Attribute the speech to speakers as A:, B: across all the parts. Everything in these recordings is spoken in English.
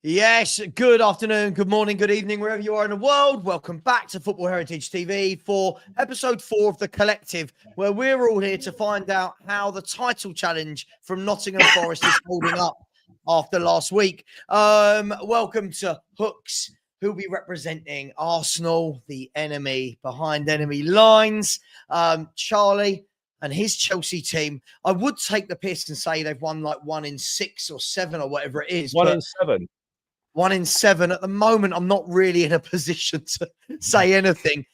A: Yes, good afternoon, good morning, good evening, wherever you are in the world. Welcome back to Football Heritage TV for episode 4 of The Collective, where we're all here to find out how the title challenge from Nottingham Forest is holding up after last week. Welcome to Hooks, who'll be representing Arsenal, the enemy behind enemy lines. Charlie and his Chelsea team. I would take the piss and say they've won like 1 in 6 or 7 or whatever it is.
B: 1 in 7.
A: 1 in 7. At the moment, I'm not really in a position to say anything.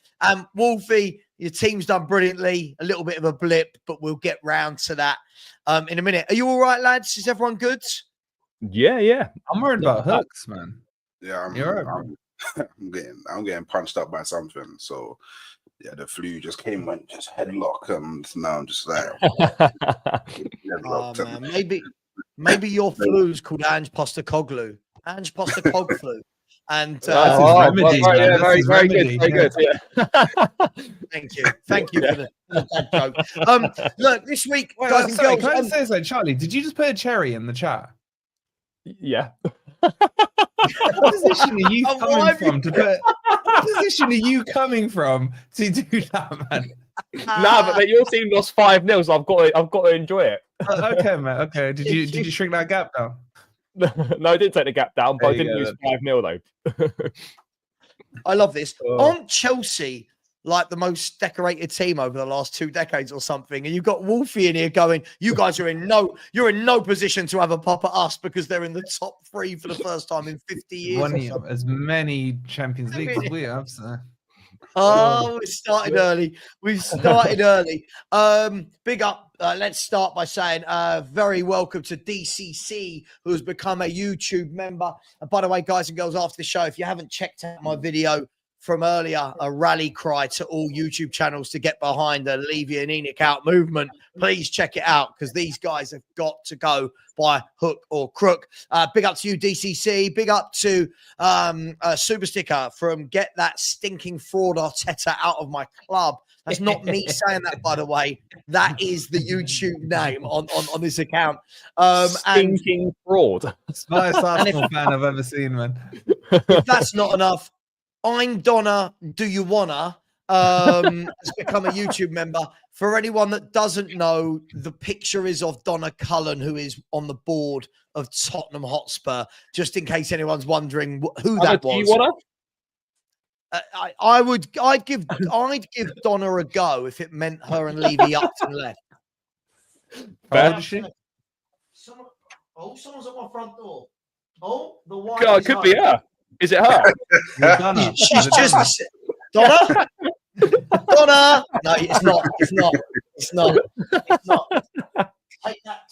A: Wolfie, your team's done brilliantly. A little bit of a blip, but we'll get round to that in a minute. Are you all right, lads? Is everyone good?
B: Yeah.
C: I'm worried about Hooks, man.
D: Yeah, I'm getting punched up by something. So yeah, the flu just came, went just headlock, and now I'm just like,
A: oh, man. Maybe your flu's called Ange Postecoglou. Ange Postecoglou. And
C: remedy,
B: very good. Yeah.
A: Thank you for that joke. Look, this week, guys and girls.
C: Can I say something, Charlie? Did you just put a cherry in the chat?
B: Yeah.
C: What position are you coming from to put? What position are you coming from to do that, man?
B: Nah, but your team lost 5-0, so I've got to enjoy it.
C: Okay, man. Okay. Did you shrink that gap down?
B: No, I didn't take the gap down, but I didn't lose 5-0 though.
A: I love this. Aren't Chelsea like the most decorated team over the last 2 decades or something? And you've got Wolfie in here going, you guys are you're in no position to have a pop at us because they're in the top 3 for the first time in 50 years.
C: As many Champions Leagues as we have, so.
A: Oh, we started early. Big up. Let's start by saying very welcome to DCC, who's become a YouTube member. And by the way, guys and girls, after the show, if you haven't checked out my video from earlier, a rally cry to all YouTube channels to get behind the Levy and Enoch out movement, please check it out because these guys have got to go by hook or crook. Big up to you, DCC. Big up to a super sticker from Get That Stinking Fraud Arteta Out of My Club. That's not me saying that, by the way. That is the YouTube name on this account.
B: Stinking fraud.
C: Smartest Arsenal fan I've ever seen, man.
A: If that's not enough, I'm Donna. Do you wanna? Has become a YouTube member. For anyone that doesn't know, the picture is of Donna Cullen, who is on the board of Tottenham Hotspur. Just in case anyone's wondering who that was.
B: Do you wanna?
A: I'd give Donna a go if it meant her and Levy up and left. Someone's at my front door. Oh, the one.
B: God, it could be her. Is it her?
C: Donna.
A: She's just Donna. Donna. No, it's not.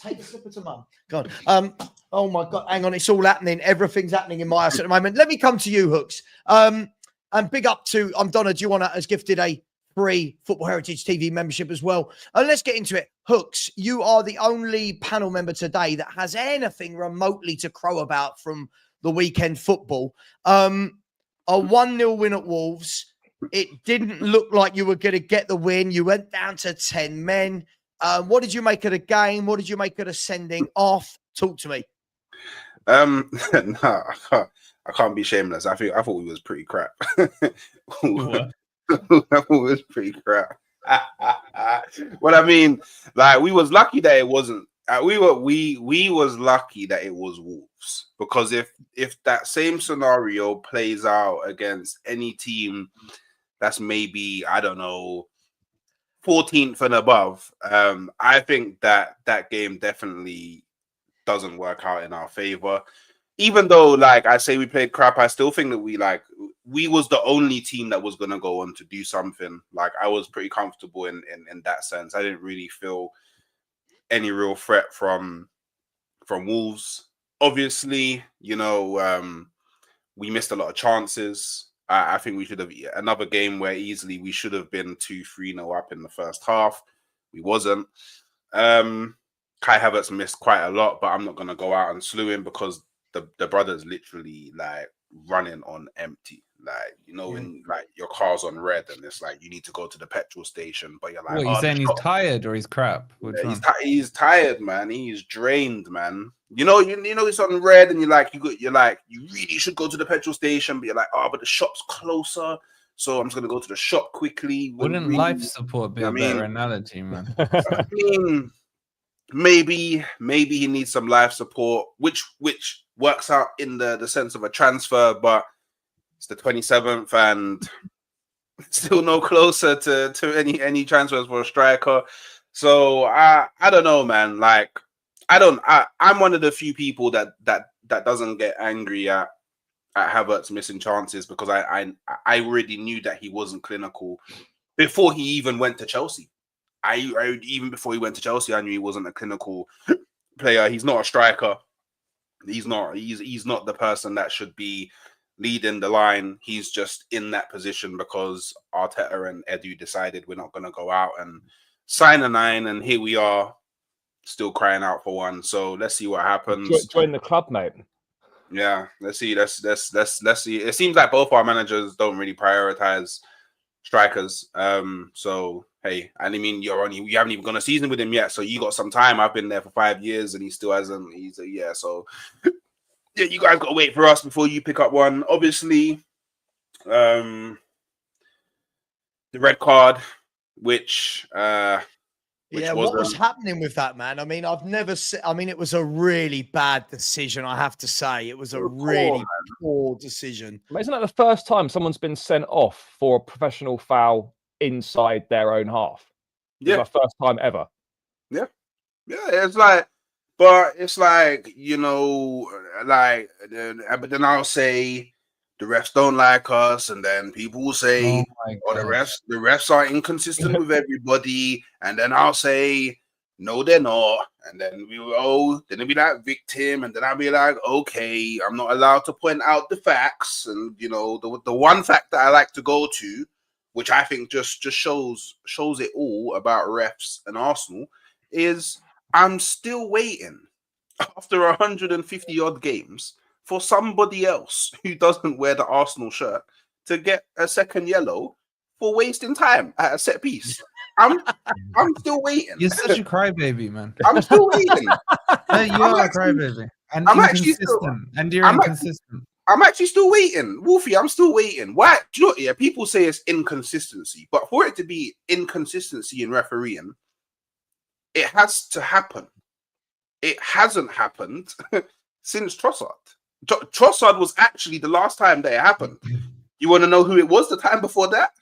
A: Take the slipper to mum. God. Oh my God. Hang on. It's all happening. Everything's happening in my house at the moment. Let me come to you, Hooks. And big up to Donna. Do you want to has gifted a free Football Heritage TV membership as well? And let's get into it. Hooks, you are the only panel member today that has anything remotely to crow about from the weekend football. A 1-0 win at Wolves. It didn't look like you were going to get the win. You went down to 10 men. What did you make of the game? What did you make of the sending off? Talk to me.
D: No, I can't be shameless. I thought we was pretty crap. I thought we was pretty crap. Well, I mean, like we was lucky that it wasn't. We was lucky that it was Wolves, because if that same scenario plays out against any team that's maybe, I don't know, 14th and above, I think that game definitely doesn't work out in our favor. Even though, like I say, we played crap, I still think that we was the only team that was gonna go on to do something. Like I was pretty comfortable in that sense. I didn't really feel any real threat from Wolves. Obviously, you know, we missed a lot of chances. I think we should have another game where easily we should have been 2-3-0 up in the first half. We wasn't. Kai Havertz missed quite a lot, but I'm not gonna go out and slew him because the brother's literally like running on empty. Like, you know, when like your car's on red and it's like you need to go to the petrol station, but you're like,
C: what, you saying he's tired or he's crap?
D: He's tired, man. He's drained, man. You know, it's on red, and you're like, you really should go to the petrol station, but you're like, oh, but the shop's closer, so I'm just gonna go to the shop quickly.
C: Wouldn't
D: really,
C: life support be a better analogy, man?
D: I mean, maybe he needs some life support, which works out in the sense of a transfer, but it's the 27th and still no closer to any transfers for a striker. So I don't know, man. Like I'm one of the few people that doesn't get angry at Havertz missing chances, because I already knew that he wasn't clinical before he even went to Chelsea. Even before he went to Chelsea, I knew he wasn't a clinical player. He's not a striker. He's not the person that should be leading the line. He's just in that position because Arteta and Edu decided we're not going to go out and sign a 9, and here we are, still crying out for one. So let's see what happens.
B: Join the club, mate.
D: Yeah, let's see. Let's see. It seems like both our managers don't really prioritize strikers. So hey, and I mean, you haven't even gone a season with him yet, so you got some time. I've been there for 5 years, and he still hasn't. So yeah, you guys got to wait for us before you pick up one. Obviously, the red card, which
A: what was happening with that, man? I mean, I've never seen. I mean, it was a really bad decision. I have to say, it was a really poor decision.
B: Isn't that the first time someone's been sent off for a professional foul inside their own half?
D: Yeah,
B: it's my first time ever.
D: Yeah. It's like, but it's like, you know, like, but then I'll say the refs don't like us, and then people will say, "Oh, the refs are inconsistent with everybody," and then I'll say, "No, they're not," and then then it'll be like victim, and then I'll be like, "Okay, I'm not allowed to point out the facts," and you know, the one fact that I like to go to, which I think just shows it all about refs and Arsenal, is I'm still waiting after 150 odd games for somebody else who doesn't wear the Arsenal shirt to get a second yellow for wasting time at a set piece. I'm still waiting.
C: You're such a crybaby, man.
D: I'm still waiting.
C: You are a crybaby. And I'm inconsistent. And you're inconsistent.
D: I'm actually still waiting. Wolfie, I'm still waiting. Why? Do you know what? Yeah, people say it's inconsistency, but for it to be inconsistency in refereeing, it has to happen. It hasn't happened since Trossard. Trossard was actually the last time that it happened. You want to know who it was the time before that?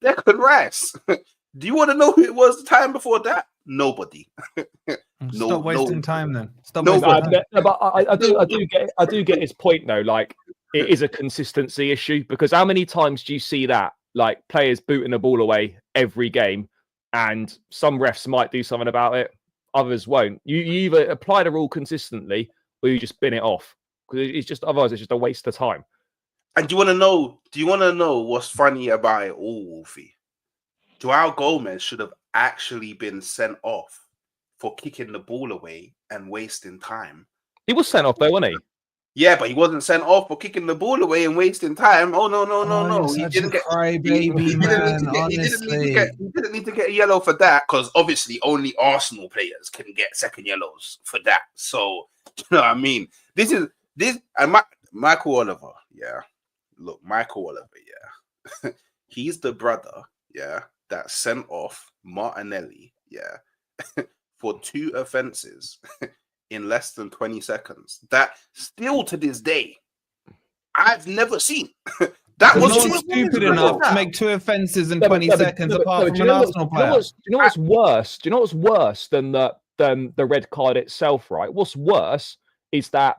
D: Declan Rice. Do you want to know who it was the time before that? Nobody.
C: Stop wasting time then. Stop
B: wasting
C: time.
B: But I do get his point though. Like, it is a consistency issue, because how many times do you see that, like, players booting the ball away every game, and some refs might do something about it, others won't. You either apply the rule consistently or you just bin it off, because it's just, otherwise it's just a waste of time.
D: And do you want to know what's funny about it all, Wolfie? Joao Gomez should have actually been sent off for kicking the ball away and wasting time.
B: He was sent off though, wasn't he?
D: Yeah, but he wasn't sent off for kicking the ball away and wasting time. Oh no! He didn't get
C: crybaby, man.
D: He didn't need to get a yellow for that, because obviously only Arsenal players can get second yellows for that. So you know what I mean? This and Michael Oliver. Yeah, look, Michael Oliver. Yeah, he's the brother. Yeah, that sent off Martinelli. Yeah, for 2 offenses in less than 20 seconds. That still to this day, I've never seen. That was
C: not stupid enough to make 2 offenses in 20 seconds apart from an Arsenal player.
B: Do you know what's worse? Do you know what's worse than the red card itself, right? What's worse is that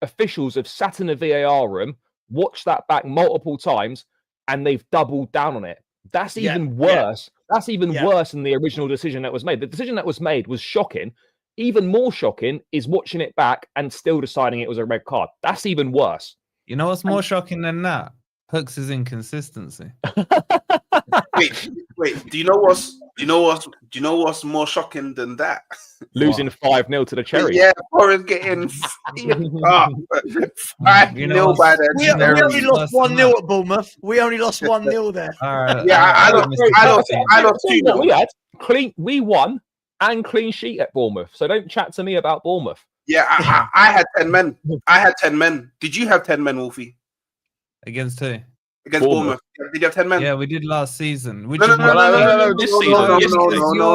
B: officials have sat in the VAR room, watched that back multiple times, and they've doubled down on it. That's even worse. Yeah. That's even worse than the original decision that was made. The decision that was made was shocking. Even more shocking is watching it back and still deciding it was a red card. That's even worse.
C: You know what's more shocking than that? Hooks' inconsistency.
D: Wait. Do you know what's more shocking than that?
B: Losing 5-0 to the Cherries.
D: Yeah, Forest getting 5-0 by the
A: We only lost 1-0 at Bournemouth. We only lost 1-0 there.
D: I lost 2-0.
B: We won and clean sheet at Bournemouth. So don't chat to me about Bournemouth.
D: Yeah, I had 10 men. I had 10 men. Did you have 10 men, Wolfie?
C: Against who?
D: Against Bournemouth. Did you have 10 men?
C: Yeah, we did last season. Which
D: No,
C: is
B: this season.
D: No.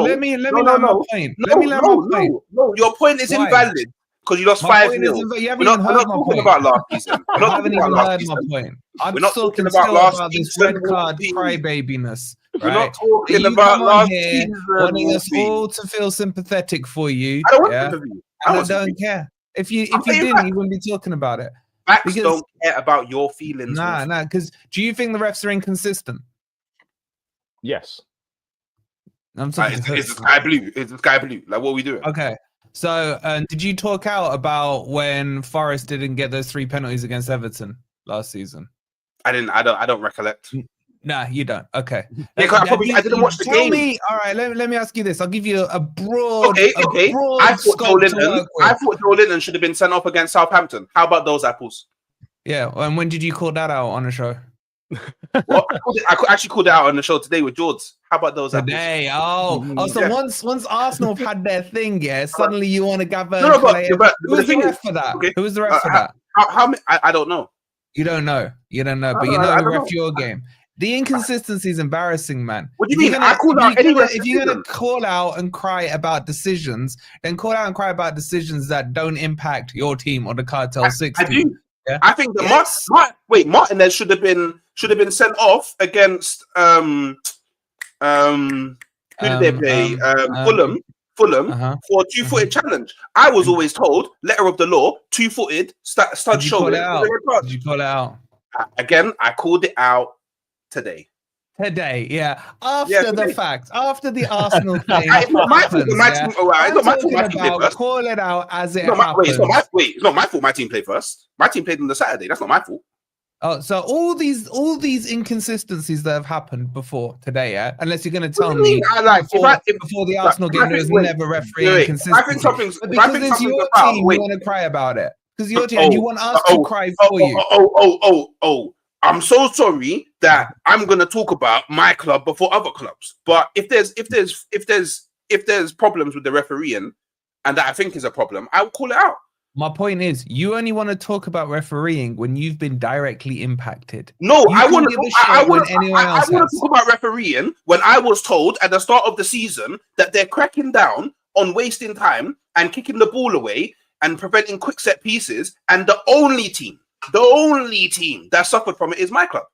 C: Let me land my point.
D: No. Your point is invalid because you lost 5-0.
C: You haven't
D: We're
C: even
D: not
C: heard my
D: talking
C: point.
D: about last season. We're
C: I
D: not
C: haven't
D: talking
C: even
D: about
C: heard
D: last
C: my
D: season.
C: point. I'm
D: We're not
C: talking
D: talking about
C: still
D: last
C: about this
D: season,
C: red card
D: Wolfie.
C: crybabiness.
D: We're not
C: Right?
D: talking
C: You
D: about
C: come on
D: last
C: here
D: season.
C: wanting us
D: Wolfie.
C: all to feel sympathetic for you.
D: I don't want
C: yeah?
D: sympathy.
C: And I don't care. If you didn't, you wouldn't be talking about it.
D: Facts don't care about your feelings.
C: Nah. Because do you think the refs are inconsistent?
B: Yes.
C: I'm talking
D: it's the sky blue. It's the sky blue. Like, what are we doing?
C: Okay. So, did you talk out about when Forest didn't get those 3 penalties against Everton last season?
D: I didn't. I don't recollect.
C: Nah, you don't. Okay.
D: Yeah, I didn't watch the game.
C: Tell me. All right. Let me ask you this. I'll give you a broad.
D: Okay.
C: Broad
D: I thought Joe
C: scope
D: Linton should have been sent off against Southampton. How about those apples?
C: Yeah. And when did you call that out on the show?
D: Well, I actually called it out on the show today with George. How about those
C: today? Oh, so
D: yeah.
C: once Arsenal have had their thing, yeah, suddenly you want to gather.
D: No, but
C: who was
D: the
C: the ref for that?
D: Okay.
C: Who was the ref for that?
D: How many? I don't know.
C: You don't know, but you know who ref your game. The inconsistency is embarrassing, man.
D: What do you mean? If
C: you're gonna call out and cry about decisions, then call out and cry about decisions that don't impact your team or the Cartel 6.
D: I do.
C: Yeah?
D: I think that Martinez should have been sent off against who did they play? Fulham for a 2-footed challenge. I was always told, letter of the law, 2-footed stud shoulder.
C: Did you call it out?
D: Again, I called it out today.
C: Yeah. After the fact, after the Arsenal thing.
D: It's not my fault. It's not my fault. My team played first.
C: Call it out as it happens.
D: It's not my fault. My team played first. My team played on the Saturday. That's not my fault.
C: Oh, so all these inconsistencies that have happened before today, yeah. Unless you're going to tell me before the Arsenal game, there was never referee inconsistency.
D: I think something's.
C: Because it's your team, you want to cry about it. Because your team, and you want us to cry for you.
D: Oh. I'm so sorry that I'm going to talk about my club before other clubs. But if there's problems with the refereeing, and that I think is a problem, I'll call it out.
C: My point is, you only want to talk about refereeing when you've been directly impacted.
D: No, I want to talk about refereeing when I was told at the start of the season that they're cracking down on wasting time and kicking the ball away and preventing quick set pieces, and the only team that suffered from it is my club.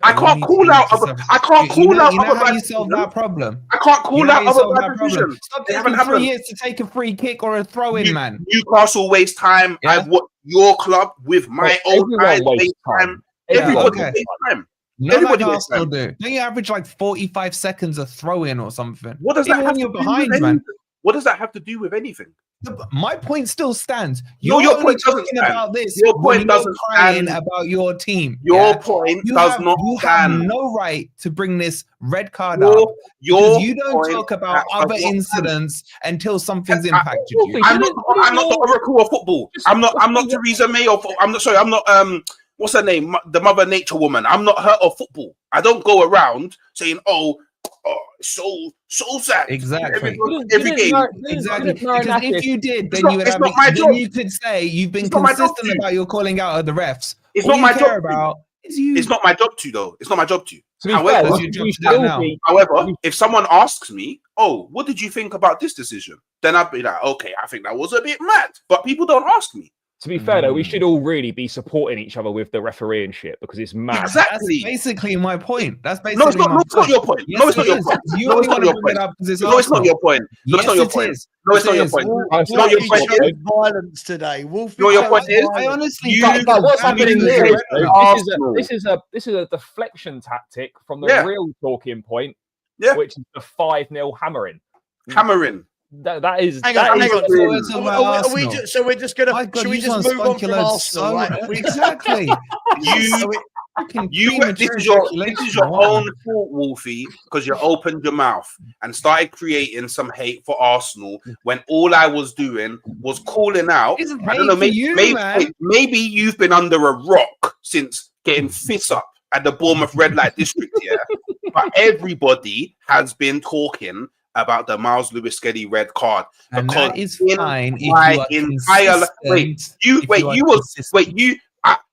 D: I can't call out other. I can't call out other.
C: How you solve that problem?
D: I can't call out other bad decisions.
C: Stop taking 3 years to take a free kick or a throw in, man.
D: Newcastle waste time. Yeah. I've watched your club with my own eyes waste time. Everybody wastes time. Everybody wastes time.
C: Don't you average like 45 seconds a throw in or something?
D: What does that have to do with anything? What does that have to do with anything?
C: My point still stands.
D: Your point doesn't stand.
C: About this.
D: Your point doesn't stand
C: about your team.
D: Your point does not stand.
C: You have no right to bring this red card up. Because you don't talk about other incidents until something's impacted you.
D: I'm not the Oracle of football. I'm not Theresa May of. I'm not. What's her name? The Mother Nature woman. I'm not her of football. I don't go around saying, "Oh, so sad."
C: Exactly.
D: Every game.
C: Exactly. Because if you did, then you would have. Then you could say you've been consistent about your calling out of the refs.
D: It's not my job.
C: It's
D: not my job to though. It's not my job to.
C: However,
D: if someone asks me, "Oh, what did you think about this decision?" then I'd be like, "Okay, I think that was a bit mad." But people don't ask me.
B: To be fair, though, we should all really be supporting each other with the refereeing shit because it's mad.
D: Exactly.
C: That's basically my point. That's basically
D: no, it's not your point.
C: Yes,
D: no, it's not your point. No, it's not your point. No, it's not your point. No, it's not your point. No, it's not your point. No, your point is
A: violence today. Wolfie,
D: no, your point is
C: I honestly
B: what's happening here is this is a deflection tactic from the real talking point, which is the 5-0 hammering. That is.
A: Hang on. We're just gonna. Should we just move on from Arsenal? Right?
C: Exactly.
D: This is your own fault, Wolfie, because you opened your mouth and started creating some hate for Arsenal when all I was doing was calling out. I don't know. Maybe you've been under a rock since getting fists up at the Bournemouth red light district here, but everybody has been talking about the Miles Lewis Skelly red card.
C: And
D: Because
C: that is fine if you are consistent.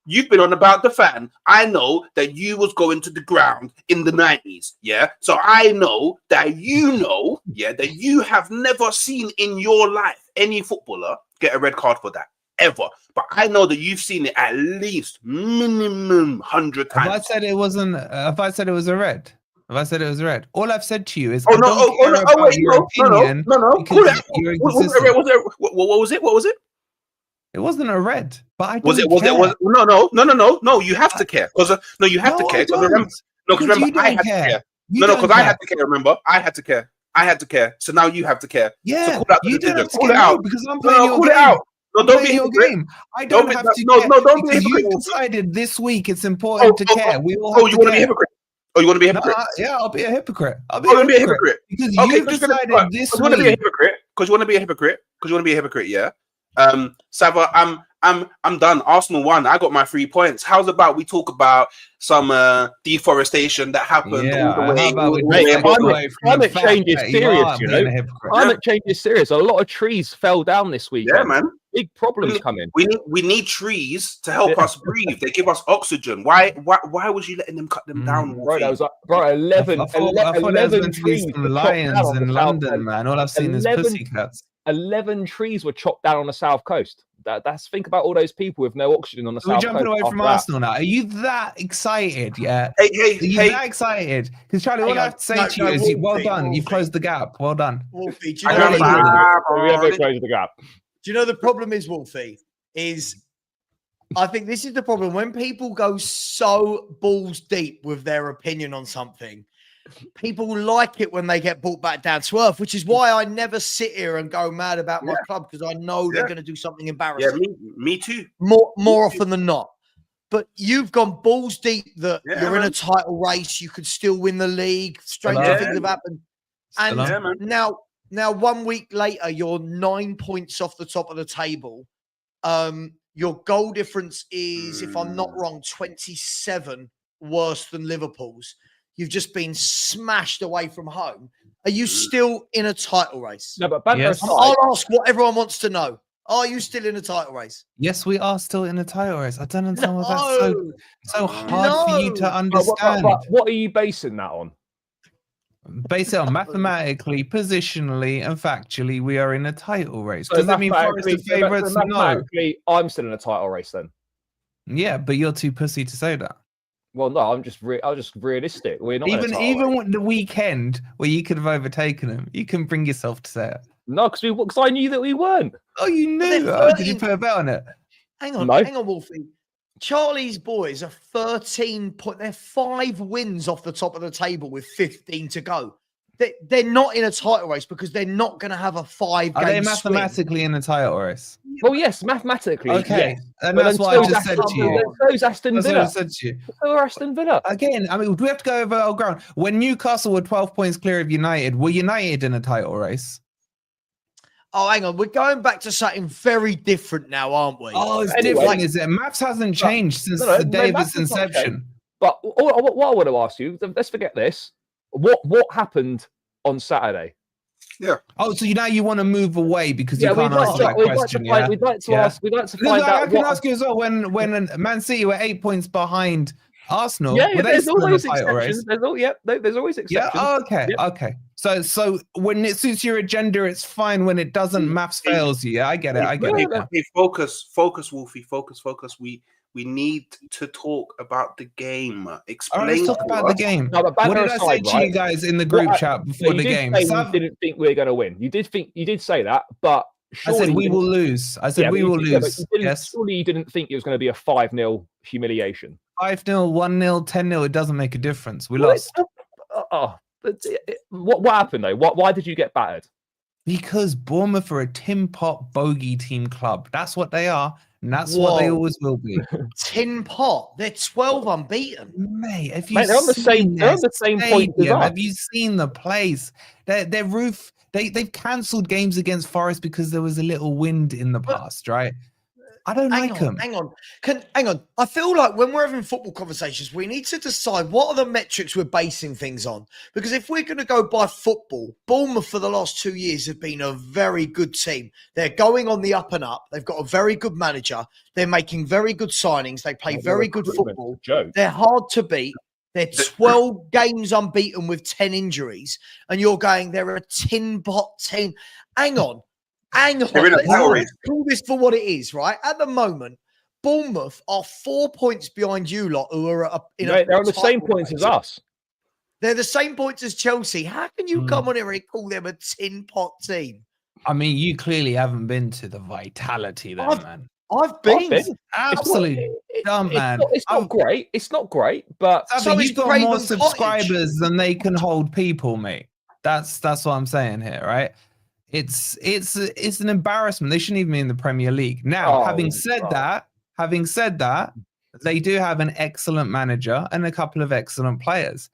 D: You've been on about the fan. I know that you was going to the ground in the 90s. Yeah. So I know that that you have never seen in your life any footballer get a red card for that. Ever. But I know that you've seen it at least minimum 100 times.
C: If I said it was a red. If I said it was red, all I've said to you is
D: What was it?
C: It wasn't a red, but I
D: was it? No. You have to care because you have to care. Remember, I had to care. Because I had to care. Remember, I had to care. So now you have to care.
C: Yeah,
D: so
C: you don't have to care because I'm playing your game.
D: No, don't be your game.
C: I don't have to care.
D: No, don't be a hypocrite.
C: You decided this week it's important to care. We all
D: you want to be a hypocrite? Oh, you want to be a hypocrite?
C: Yeah, I'll be a hypocrite.
D: I'll be a hypocrite
C: because you've decided this week.
D: You want to be a hypocrite because you want to be a hypocrite. Yeah. Savva, I'm done. Arsenal won. I got my 3 points. How's about we talk about some deforestation that happened?
B: Climate change is serious. Climate change is serious. A lot of trees fell down this week.
D: Yeah, man.
B: Big problems coming.
D: We need trees to help us breathe. They give us oxygen. Why was you letting them cut them down?
B: Bro, that was like 11 trees.
C: Lions in London, man. All I've seen is pussycats.
B: 11 trees were chopped down on the south coast. That's think about all those people with no oxygen on the south coast.
C: We're jumping away from Arsenal now. Are you that excited? Yeah.
D: Are
C: you that excited? Because Charlie, what I have to say to you is, well done. You've closed the gap. Well done.
A: Wolfie,
B: we haven't closed the gap.
A: Do you know the problem is, Wolfie? I think this is the problem when people go so balls deep with their opinion on something. People like it when they get brought back down to earth, which is why I never sit here and go mad about my club because I know they're going to do something embarrassing.
D: Yeah, me too.
A: More often than not. But you've gone balls deep that you're in a title race. You could still win the league. Stranger things have happened. And now 1 week later, you're 9 points off the top of the table. Your goal difference is, if I'm not wrong, 27 worse than Liverpool's. You've just been smashed away from home. Are you still in a title race?
B: No, but
A: I'll ask what everyone wants to know. Are you still in a title race?
C: Yes, we are still in a title race. I don't understand why that's so hard for you to understand.
B: But what are you basing that on?
C: Base it on mathematically, positionally, and factually, we are in a title race. Does that mean Forest are favourites? No.
B: I'm still in a title race then.
C: Yeah, but you're too pussy to say that.
B: Well, no, I'm just realistic. We're not
C: even with the weekend where you could have overtaken them. You can bring yourself to say it.
B: No, because I knew that we weren't.
C: Oh, you knew? Did you put a bet on it?
A: Hang on, Wolfie. Charlie's boys are 13 point. They're 5 wins off the top of the table with 15 to go. They're not in a title race because they're not going to have a 5-game
C: Are they mathematically in a title race?
B: Well, yes, mathematically.
C: Okay,
B: yes.
C: And that's what I just said to you.
B: So's Aston Villa.
C: That's what I said to you.
B: So Aston Villa.
C: Again, I mean, we have to go over our ground. When Newcastle were 12 points clear of United, were United in a title race?
A: Oh, hang on. We're going back to something very different now, aren't we?
C: Oh, it's different, is it? Maths hasn't changed since the day of its inception.
B: But what I want to ask you, let's forget this. What happened on Saturday?
D: Yeah.
C: Oh, so now you want to move away because you can't answer that question.
B: We'd like to find out.
C: I can ask you as well. When Man City were 8 points behind Arsenal,
B: there's always exceptions. There's always exceptions.
C: Yeah. Okay. So when it suits your agenda, it's fine. When it doesn't, maths fails you. Yeah, I get it.
D: Hey, focus, Wolfie. Focus. We need to talk about the game. Explain.
C: All right, let's talk about the game.
B: No,
C: what did I say to you guys in the group chat before the game?
B: You didn't think we were going to win. You did say that, but
C: I said we will lose. I said we will lose. Yes.
B: Surely you didn't think it was going to be a 5-0 humiliation.
C: 5-0, 1-0, 10-0. It doesn't make a difference. We lost.
B: What happened though? Why did you get battered?
C: Because Bournemouth are a tin pot bogey team club. That's what they are. And that's what they always will be.
A: Tin pot. They're 12 unbeaten.
C: Mate,
B: they're on the same point as us.
C: Have you seen the place? Their roof, they've cancelled games against Forest because there was a little wind in the past, right? I don't like them.
A: Hang on. I feel like when we're having football conversations, we need to decide what are the metrics we're basing things on. Because if we're going to go by football, Bournemouth for the last 2 years have been a very good team. They're going on the up and up. They've got a very good manager. They're making very good signings. They play very good football. They're hard to beat. They're 12 games unbeaten with 10 injuries. And you're going, they're a tin pot team. Hang on. Let's call this for what it is, right? At the moment, Bournemouth are 4 points behind you lot, who are
B: they're on the same points as us.
A: They're the same points as Chelsea. How can you come on here and call them a tin pot team?
C: I mean, you clearly haven't been to the Vitality there, man.
A: I've been.
C: Absolutely dumb, man.
B: It's not great. It's not great, but
C: so you've got more subscribers than they can hold people, mate. That's what I'm saying here, right? It's an embarrassment. They shouldn't even be in the Premier League. Now, having said that, they do have an excellent manager and a couple of excellent players.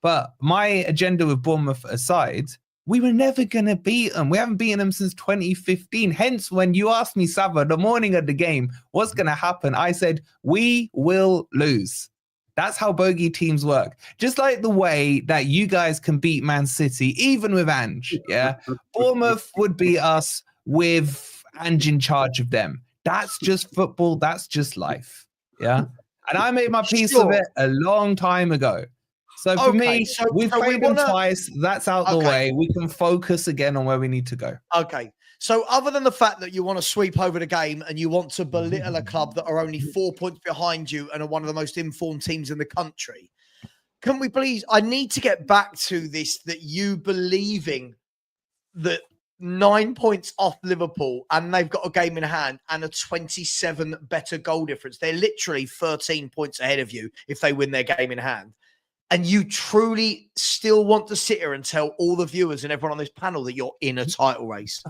C: But my agenda with Bournemouth aside, we were never going to beat them. We haven't beaten them since 2015. Hence, when you asked me, Savva, the morning of the game, what's going to happen? I said, we will lose. That's how bogey teams work. Just like the way that you guys can beat Man City, even with Ange, yeah? Bournemouth would beat us with Ange in charge of them. That's just football. That's just life, yeah? And I made my peace of it a long time ago. So for me, we've played them twice. That's out the way. We can focus again on where we need to go.
A: Okay. So other than the fact that you want to sweep over the game and you want to belittle a club that are only 4 points behind you and are one of the most informed teams in the country, can we please, I need to get back to this, that you believing that 9 points off Liverpool and they've got a game in hand and a 27 better goal difference. They're literally 13 points ahead of you if they win their game in hand. And you truly still want to sit here and tell all the viewers and everyone on this panel that you're in a title race.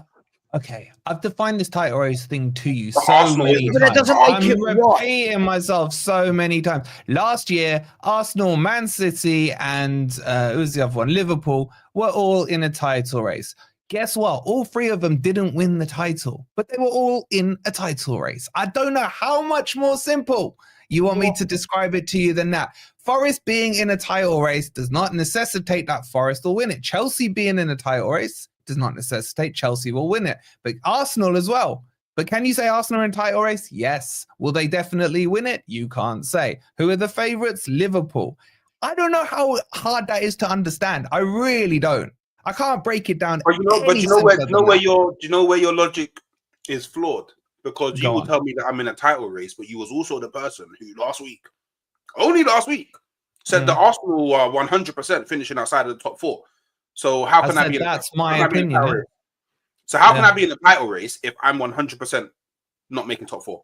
C: Okay, I've defined this title race thing to you so many times.
A: That doesn't make it right.
C: I'm repeating myself so many times. Last year, Arsenal, Man City, and who was the other one? Liverpool were all in a title race. Guess what? All three of them didn't win the title, but they were all in a title race. I don't know how much more simple you want me to describe it to you than that. Forest being in a title race does not necessitate that Forest will win it. Chelsea being in a title race does not necessitate Chelsea will win it. But Arsenal as well. But can you say Arsenal in title race? Yes. Will they definitely win it? You can't say. Who are the favourites? Liverpool. I don't know how hard that is to understand. I really don't. I can't break it down.
D: But you know where your logic is flawed? Because you will tell me that I'm in a title race, but you was also the person who only last week, said that Arsenal are 100% finishing outside of the top four. So how can I be?
C: That's my opinion.
D: So how can I be in the title race if I'm 100% not making top four?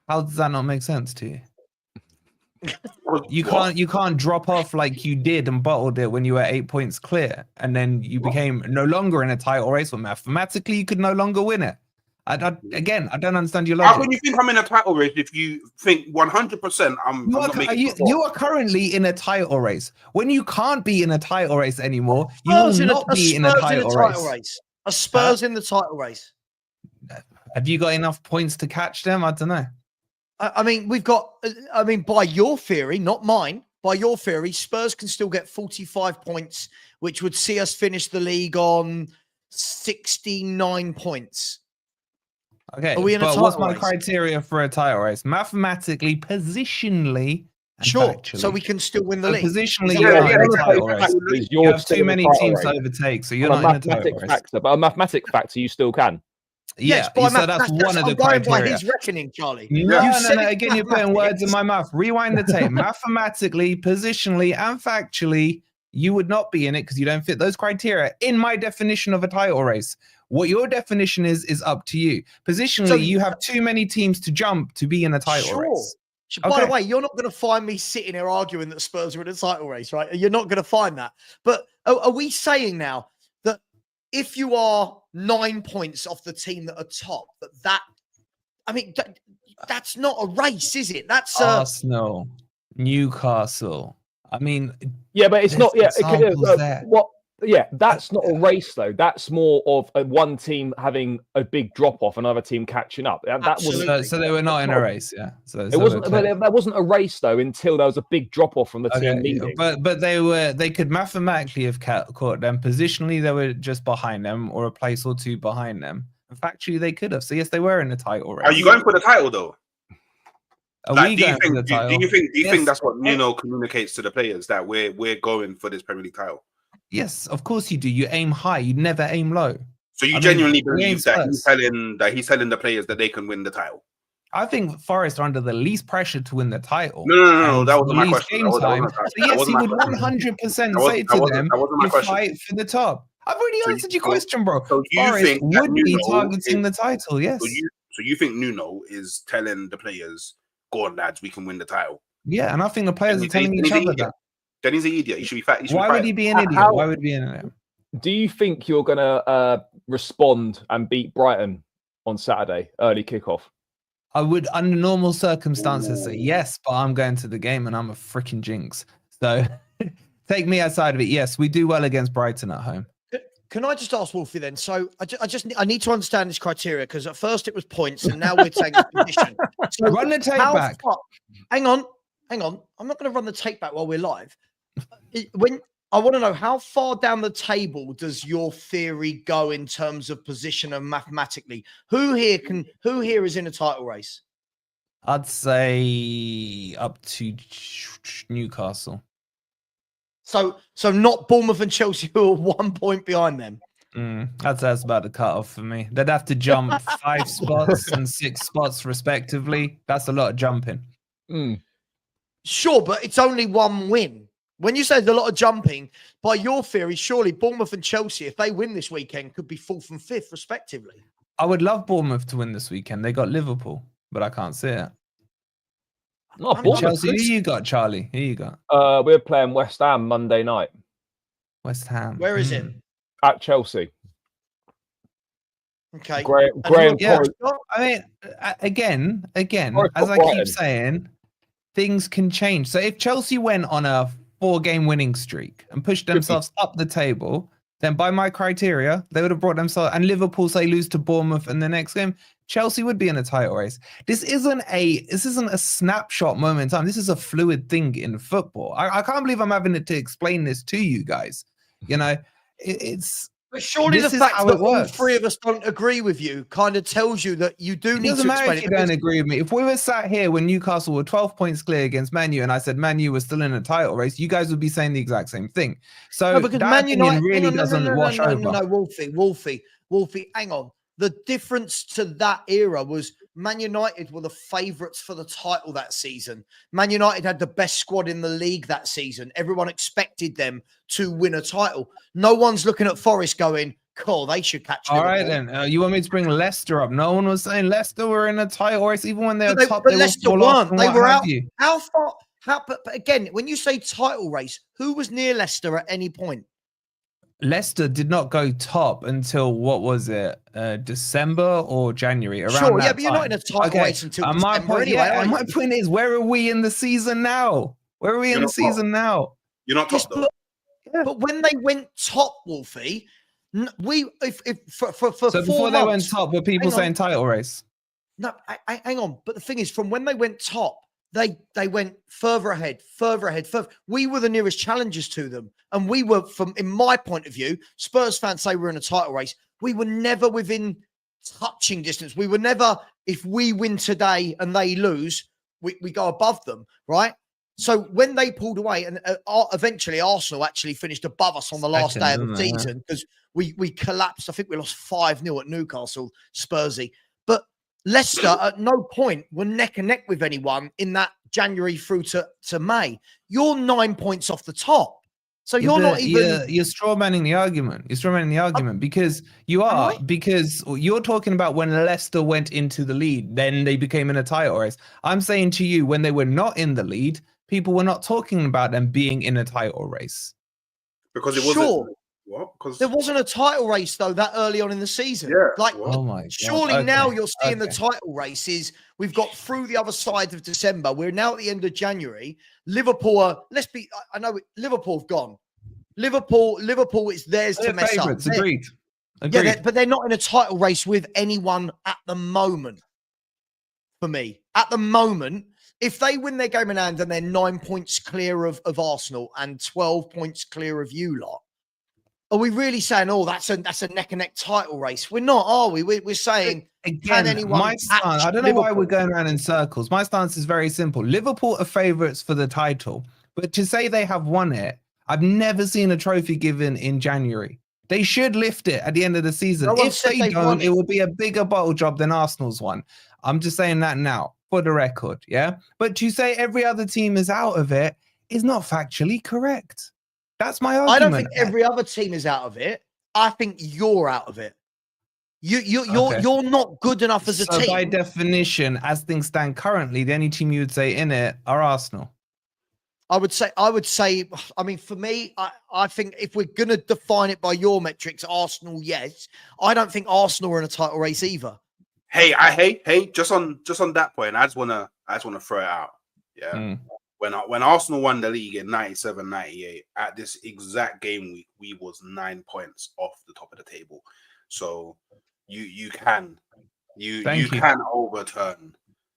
C: How does that not make sense to you? You can't drop off like you did and bottled it when you were 8 points clear, and then you became no longer in a title race. But mathematically, you could no longer win it. I don't understand your logic.
D: How can you think I'm in a title race if you think 100% I'm not making
C: you are currently in a title race. When you can't be in a title race anymore, you will not be in a title race.
A: A Spurs in the title race.
C: Have you got enough points to catch them? I don't know.
A: I mean, by your theory, not mine, by your theory, Spurs can still get 45 points, which would see us finish the league on 69 points.
C: Okay, but what's my criteria for a title race? Mathematically, positionally,
A: sure.
C: Factually.
A: So we can still win the league.
C: Positionally, you're not in a title race. You have too many teams to overtake, so you're not in a title race.
B: But a mathematic factor, you still can.
C: Yeah, so that's one of the criteria.
A: By his reckoning, Charlie.
C: No. Again, you're putting words in my mouth. Rewind the tape. Mathematically, positionally, and factually, you would not be in it because you don't fit those criteria in my definition of a title race. What your definition is up to you. Positionally, you have too many teams to jump to be in a title race.
A: By the way, you're not going to find me sitting here arguing that Spurs are in a title race, right? You're not going to find that. But are we saying now that if you are 9 points off the team that are top, that's not a race, is it? That's
C: Arsenal, Newcastle. I mean,
B: yeah, but it's not. Yeah, Yeah, that's not a race though. That's more of one team having a big drop off, another team catching up. That
A: Absolutely.
B: wasn't.
C: So they were not in a race, yeah. So
B: It wasn't. But that wasn't a race though until there was a big drop off from the team leading.
C: But they could mathematically have caught them. Positionally, they were just behind them, or a place or two behind them. And factually, they could have. So yes, they were in the title race.
D: Are you going for the title though?
C: Are
D: Like,
C: we
D: do you
C: going for the title?
D: Do you
C: Yes.
D: think that's what Nuno communicates to the players, that we're going for this Premier League title?
C: Yes, of course you do. You aim high. You never aim low.
D: So you
C: I mean,
D: genuinely
C: we aim
D: believe that
C: first.
D: he's telling the players that they can win the title?
C: I think Forest are under the least pressure to win the title.
D: No.
C: and
D: That
C: the
D: wasn't my
C: least
D: question.
C: game
D: That
C: time.
D: wasn't
C: So yes, he would 100% say to them,
D: that wasn't my
C: you
D: question.
C: fight for the top. I've already answered your question, bro.
D: So you
C: Forest
D: think that
C: would be
D: Nuno
C: targeting the title, yes.
D: So you think Nuno is telling the players, "Go on, lads, we can win the title"?
C: Yeah, and I think the players are telling
D: Then
C: each
D: he's an
C: other
D: idiot.
C: that.
D: Then he's an idiot. He should be fat.
C: Why would he be an idiot? Why would he be an idiot?
B: Do you think you're gonna respond and beat Brighton on Saturday, early kickoff?
C: I would, under normal circumstances, say yes, but I'm going to the game and I'm a freaking jinx. So take me outside of it. Yes, we do well against Brighton at home.
A: Can I just ask Wolfie then? So I need to understand this criteria, because at first it was points and now we're taking position. So
C: Run the tape back.
A: Hang on. I'm not going to run the tape back while we're live. When I want to know, how far down the table does your theory go in terms of position and mathematically? Who here is in a title race?
C: I'd say up to Newcastle.
A: So not Bournemouth and Chelsea, who are 1 point behind them.
C: That's about the cutoff for me. They'd have to jump 5 spots and 6 spots respectively. That's a lot of jumping.
A: Sure, but it's only 1 win. When you say there's a lot of jumping, by your theory, surely Bournemouth and Chelsea, if they win this weekend, could be 4th and 5th respectively.
C: I would love Bournemouth to win this weekend. They got Liverpool, but I can't see it.
B: Not Bournemouth.
C: Chelsea, who you got, Charlie? Who you got?
B: We're playing West Ham Monday night.
C: West Ham.
A: Where is it?
B: At Chelsea.
A: Okay.
B: Graham.
C: Yeah, I mean, again, as I keep saying, things can change. So if Chelsea went on a 4-game winning streak and pushed themselves up the table, then by my criteria, they would have brought themselves, and Liverpool say lose to Bournemouth in the next game, Chelsea would be in a title race. This isn't a snapshot moment in time. This is a fluid thing in football. I can't believe I'm having to explain this to you guys. You know, it's.
A: But surely the fact that all 3 of us don't agree with you kind of tells you that you do need to explain it.
C: If you don't agree with me. If we were sat here when Newcastle were 12 points clear against Man U and I said Man U was still in a title race, you guys would be saying the exact same thing. So
A: no, because
C: that opinion really doesn't wash over.
A: No, Wolfie, hang on. The difference to that era was Man United were the favourites for the title that season. Man United had the best squad in the league that season. Everyone expected them to win a title. No one's looking at Forest going, cool, they should catch Liverpool.
C: All right, then. You want me to bring Leicester up? No one was saying Leicester were in a title race, even when they were top.
A: But Leicester weren't. They were out. How far? But again, when you say title race, who was near Leicester at any point?
C: Leicester did not go top until, what was it, December or January? Around
A: sure,
C: that
A: but you're not in a title race until December anyway.
C: My point is, where are we in the season now? Where are we in the season now?
D: You're not top, though.
A: But when they went top, Wolfie, so
C: before they went top, were people saying title race?
A: No, hang on. But the thing is, from when they went top, they went further ahead. We were the nearest challengers to them. And we were, in my point of view, Spurs fans say we're in a title race. We were never within touching distance. We were never, if we win today and they lose, we go above them, right? So when they pulled away, and eventually Arsenal actually finished above us on the last day of the season, because we collapsed. I think we lost 5-0 at Newcastle, Spursy. But Leicester at no point were neck and neck with anyone in that January through to May. You're 9 points off the top. So you're not even...
C: You're strawmanning the argument. You're strawmanning the argument because you are. Because you're talking about when Leicester went into the lead, then they became in a title race. I'm saying to you, when they were not in the lead, people were not talking about them being in a title race.
D: Because it wasn't...
A: Sure.
D: What? Because
A: there wasn't a title race though that early on in the season.
D: Yeah.
A: Like,
C: oh my God.
A: Surely now you're seeing the title races. We've got through the other side of December. We're now at the end of January. Liverpool are, I know Liverpool have gone. Liverpool, it's theirs to
C: They're
A: mess up.
C: favourites, agreed. Agreed.
A: Yeah, but they're not in a title race with anyone at the moment. For me, at the moment, if they win their game in hand and they're 9 points clear of Arsenal and 12 points clear of you lot, are we really saying, oh, that's a neck and neck title race? We're not, are we? We're saying,
C: again, my stance, I don't know why we're going around in circles. My stance is very simple. Liverpool are favourites for the title, but to say they have won it, I've never seen a trophy given in January. They should lift it at the end of the season. If they don't, it will be a bigger bottle job than Arsenal's one. I'm just saying that now for the record, yeah? But to say every other team is out of it is not factually correct. That's my argument.
A: I don't think every other team is out of it. I think you're out of it. You're not good enough as a team.
C: So by definition, as things stand currently, the only team you would say in it are Arsenal.
A: I would say, I mean, for me, I think if we're going to define it by your metrics, Arsenal, yes. I don't think Arsenal are in a title race either.
D: Hey, just on that point, I just wanna throw it out. Yeah. When Arsenal won the league in 97-98, at this exact game week, we was 9 points off the top of the table. So you can overturn.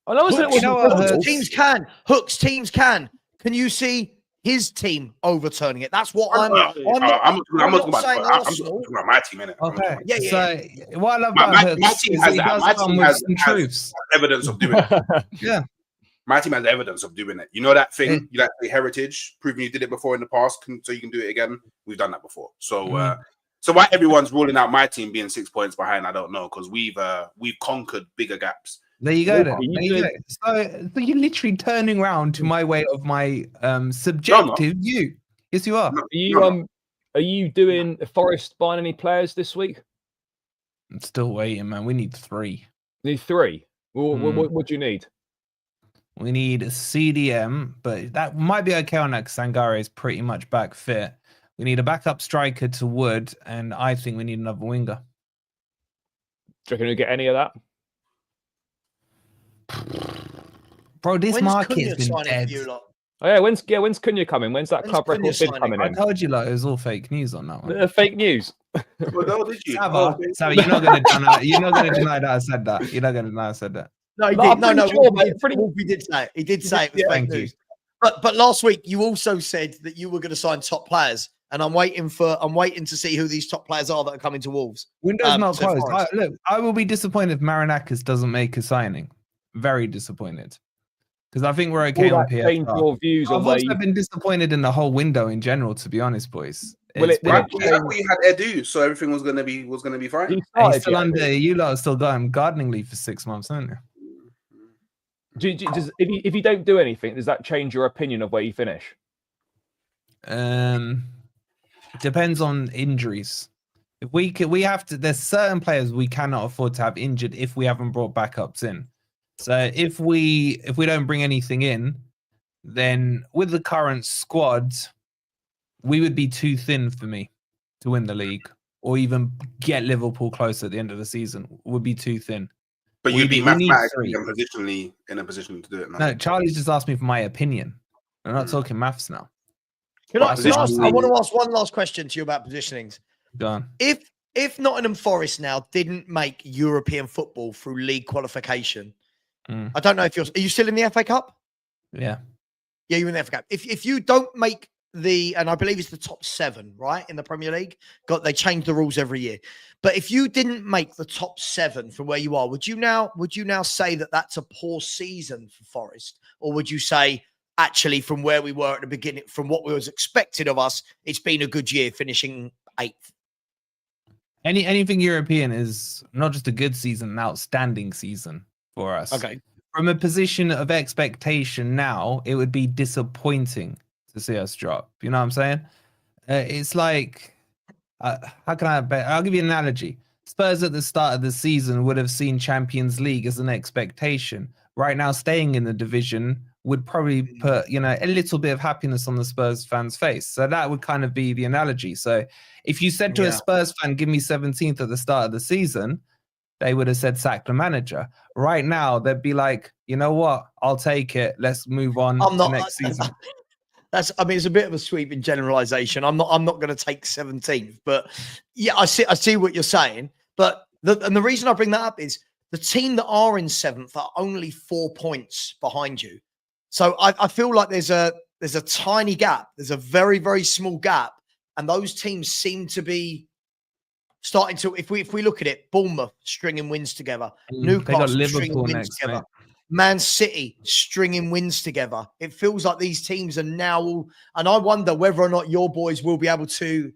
B: I know
A: Hooks teams can. Hooks teams can. Can you see his team overturning it? That's what I'm
D: talking about my team, innit?
C: Okay.
A: Yeah.
C: So what I love about Hooks is he does come with some truths.
D: Evidence of doing it.
C: Yeah.
D: My team has evidence of doing it. You know that thing? You like the heritage, proving you did it before in the past, so you can do it again. We've done that before. So so why everyone's ruling out my team being 6 points behind, I don't know, because we've conquered bigger gaps.
C: There you go. So you're literally turning around to my way of my subjective view. Yes, you are.
B: Are you doing Forest buying any players this week?
C: I'm still waiting, man. We need 3.
B: Need 3. What do you need?
C: We need a CDM, but that might be okay on that because Sangare is pretty much back fit. We need a backup striker to Wood, and I think we need another winger.
B: Do you reckon we'll get any of that?
C: Bro, this market has been dead.
B: Oh yeah, when's Cunha coming? When's that club record bid coming in?
C: I told you, like, it was all fake news on that one.
B: Fake news.
D: Well, no, did you?
C: Savva, you're not going to deny. You're not going to deny that I said that. You're not going to deny I said that.
A: No, he did. Wolfie did say it. He did say it was fake news. But last week you also said that you were going to sign top players, and I'm waiting to see who these top players are that are coming to Wolves.
C: Window's not closed. I will be disappointed if Marinakis doesn't make a signing. Very disappointed. Because I think we're okay on PSR.
B: Your views
C: I've also been disappointed in the whole window in general, to be honest, boys.
D: Well, you had Edu, so everything was gonna be fine.
C: He's still under you lot. Still got him gardening leave for 6 months, haven't you?
B: If you don't do anything, does that change your opinion of where you finish?
C: Depends on injuries. If we have to, there's certain players we cannot afford to have injured if we haven't brought backups in. So if we don't bring anything in, then with the current squad, we would be too thin for me to win the league or even get Liverpool close at the end of the season. Would be too thin.
D: But you'd be mathematically and positionally in a position to do it now.
C: No, Charlie's just asked me for my opinion. We're not talking maths now.
A: I want to ask one last question to you about positionings.
C: Go on.
A: If Nottingham Forest now didn't make European football through league qualification, I don't know if are you still in the FA Cup?
C: Yeah.
A: Yeah, you're in the FA Cup. If you don't make and I believe it's the top 7, right, in the Premier League. They change the rules every year. But if you didn't make the top 7 from where you are, would you now say that that's a poor season for Forest, or would you say actually from where we were at the beginning, from what was expected of us, it's been a good year, finishing 8th?
C: Anything European is not just a good season, an outstanding season for us.
A: Okay.
C: From a position of expectation now, it would be disappointing to see us drop. You know what I'm saying? It's like, how can I'll give you an analogy. Spurs at the start of the season would have seen Champions League as an expectation. Right now, staying in the division would probably put, a little bit of happiness on the Spurs fans' face. So that would kind of be the analogy. So if you said to a Spurs fan, give me 17th at the start of the season, they would have said sack the manager. Right now, they'd be like, you know what? I'll take it. Let's move on to next season.
A: I mean, it's a bit of a sweeping generalization. I'm not going to take 17th, but yeah, I see what you're saying. But the reason I bring that up is the team that are in 7th are only 4 points behind you. So I feel like there's a tiny gap. There's a very, very small gap. And those teams seem to be starting to, if we look at it, Bournemouth stringing wins together, Newcastle stringing wins together, Man City stringing wins together. It feels like these teams are now all, and I wonder whether or not your boys will be able to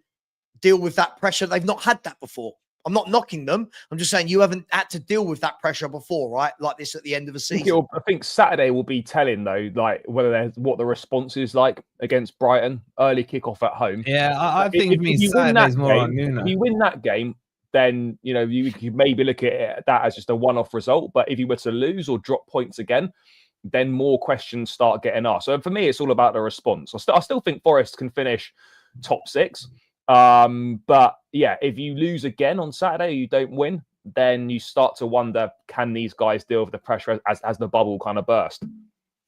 A: deal with that pressure. They've not had that before. I'm not knocking them. I'm just saying you haven't had to deal with that pressure before, right? Like this at the end of the season.
B: I think Saturday will be telling though, like what the response is like against Brighton. Early kickoff at home.
C: Yeah, I think Saturday's more on Nuno.
B: If you win that game, then you maybe look at that as just a one-off result. But if you were to lose or drop points again, then more questions start getting asked. So for me, it's all about the response. I still think Forest can finish top 6. But yeah, if you lose again on Saturday, you don't win, then you start to wonder, can these guys deal with the pressure as the bubble kind of burst?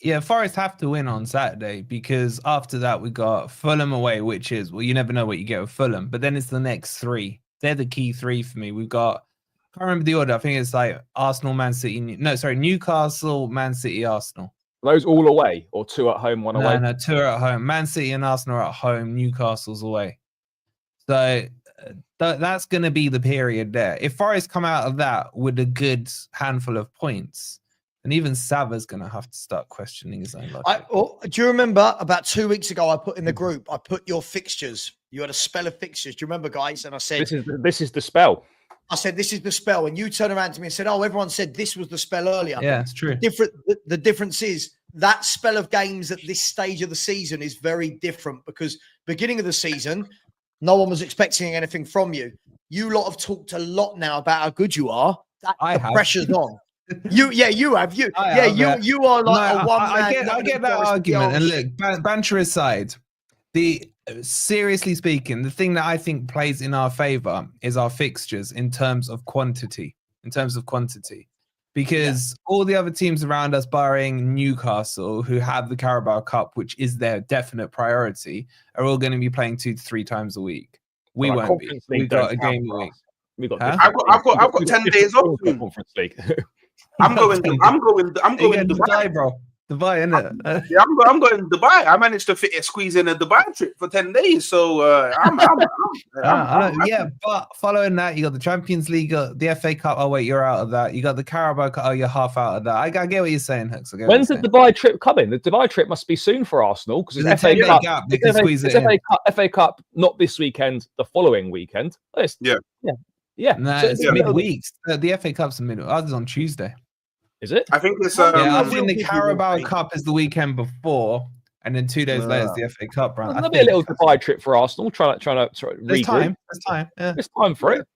C: Yeah, Forest have to win on Saturday because after that we got Fulham away, which is, well, you never know what you get with Fulham, but then it's the next 3. They're the key 3 for me. We've got, I can't remember the order. I think it's like Arsenal, Man City. Newcastle, Man City, Arsenal.
B: Are those all away or 2 at home, 1 away?
C: No, 2 are at home. Man City and Arsenal are at home. Newcastle's away. So that's going to be the period there. If Forest come out of that with a good handful of points, then even Savva's going to have to start questioning his own logic.
A: Do you remember about 2 weeks ago, I put in the group, I put your fixtures. You had a spell of fixtures. Do you remember, guys? And I said,
B: this is the spell.
A: I said, this is the spell. And you turned around to me and said, oh, everyone said this was the spell earlier.
C: Yeah, it's true.
A: The difference is that spell of games at this stage of the season is very different because beginning of the season, no one was expecting anything from you. You lot have talked a lot now about how good you are. The pressure's on. You have. You are like a one-man.
C: I get that argument. And look, banter aside, seriously speaking, the thing that I think plays in our favor is our fixtures in terms of quantity. Because all the other teams around us, barring Newcastle, who have the Carabao Cup, which is their definite priority, are all going to be playing 2 to 3 times a week. We won't be. We've got a game a week.
D: I've got 10 days off. I'm going Dubai, bro.
C: Dubai, innit?
D: Yeah, I'm going to Dubai. I managed to squeeze in a Dubai trip for 10 days. So
C: yeah, but following that, you got the Champions League, the FA Cup. Oh wait, you're out of that. You got the Carabao Cup. Oh, you're half out of that. I get what you're saying, Hux.
B: When's the Dubai trip coming? The Dubai trip must be soon for Arsenal because it's FA Cup.
C: Gap, they can squeeze it in.
B: FA Cup, not this weekend, the following weekend.
C: Yeah. Nah, it's midweek. The FA Cup's ours is on Tuesday.
B: Is it?
D: I think it's.
C: I think the Carabao Cup is the weekend before, and then 2 days later is the FA Cup round.
B: There'll be a little Dubai trip for Arsenal. Trying to
C: There's time. Yeah.
B: It's time for it.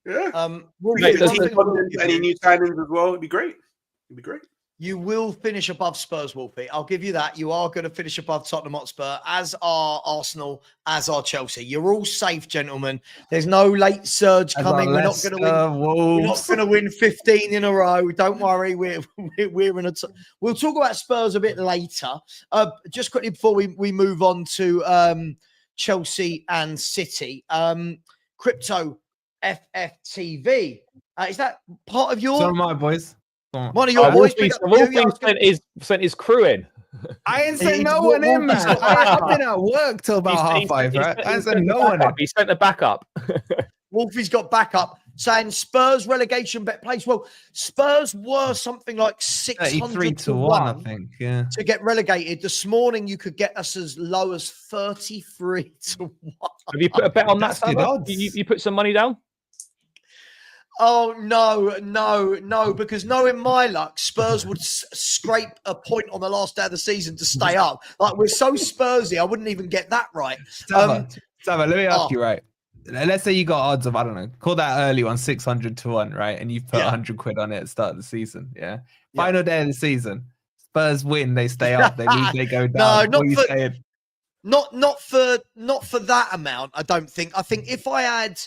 D: Yeah. Any new signings as well? It'd be great.
A: You will finish above Spurs, Wolfie. I'll give you that. You are going to finish above Tottenham Hotspur, as are Arsenal, as are Chelsea. You're all safe, gentlemen. There's no late surge coming. We're not going to win. We're not going to win 15 in a row. Don't worry. We're in a. We'll talk about Spurs a bit later. Just quickly before we move on to Chelsea and City. Crypto FFTV. Is that part of your?
C: Some of my boys.
A: One of your boys
B: sent his crew in.
C: I ain't sent no one in, man. I've been at work till about 5:30, right? I ain't sent no one in.
B: He sent a backup.
A: Wolfie's got backup saying Spurs relegation bet place. Well, Spurs were something like 600 to 1,
C: I think,
A: to get relegated. This morning, you could get us as low as 33 to 1.
B: Have you put a bet on that? You put some money down?
A: Oh, no, because knowing my luck, Spurs would scrape a point on the last day of the season to stay up. Like, we're so Spursy, I wouldn't even get that right.
C: Savva, let me ask you, right? Let's say you got odds of, I don't know, call that early one, 600 to 1, right? And you put 100 quid on it at the start of the season, Final day of the season, Spurs win, they stay up, they lose, they go down.
A: Not for that amount, I don't think. I think if I had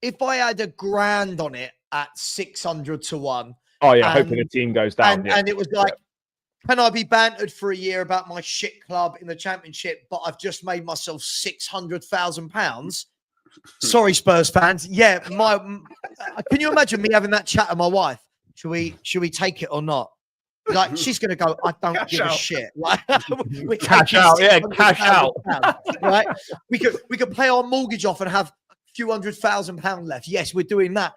A: $1,000 on it at 600 to 1.
B: Oh yeah, hoping the team goes down.
A: And it was like Can I be bantered for a year about my shit club in the Championship, but I've just made myself £600,000? Sorry, Spurs fans. Yeah, can you imagine me having that chat with my wife? Should we take it or not? Like, she's gonna go, I don't give a shit. Like, we're
B: Cash out, yeah, cash out.
A: Right? We could pay our mortgage off and have a few £100,000 left. Yes, we're doing that.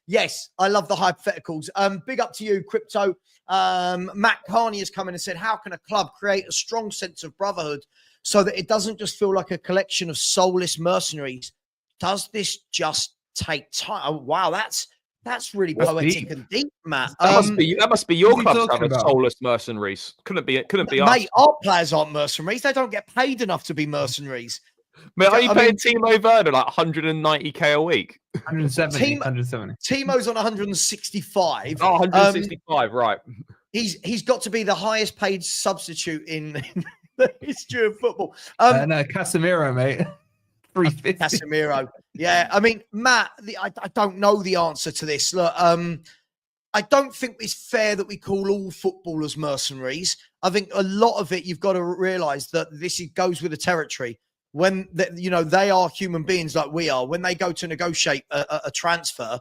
A: Yes, I love the hypotheticals. Big up to you, Crypto. Matt Carney has come in and said, how can a club create a strong sense of brotherhood so that it doesn't just feel like a collection of soulless mercenaries? Does this just take time? Oh, wow, that's really poetic and deep, Matt.
B: That must be your club's having soulless mercenaries. Couldn't be us.
A: Mate, our players aren't mercenaries. They don't get paid enough to be mercenaries.
B: Mate, are you paying Timo Werner like 190k a week?
C: 170.
A: Timo's on 165.
B: Oh, 165, right.
A: He's got to be the highest paid substitute in the history of football.
C: No, Casemiro, mate. 350.
A: Casemiro. Yeah, I mean, Matt, I don't know the answer to this. Look, I don't think it's fair that we call all footballers mercenaries. I think a lot of it, you've got to realise that goes with the territory. When they are human beings like we are. When they go to negotiate a transfer,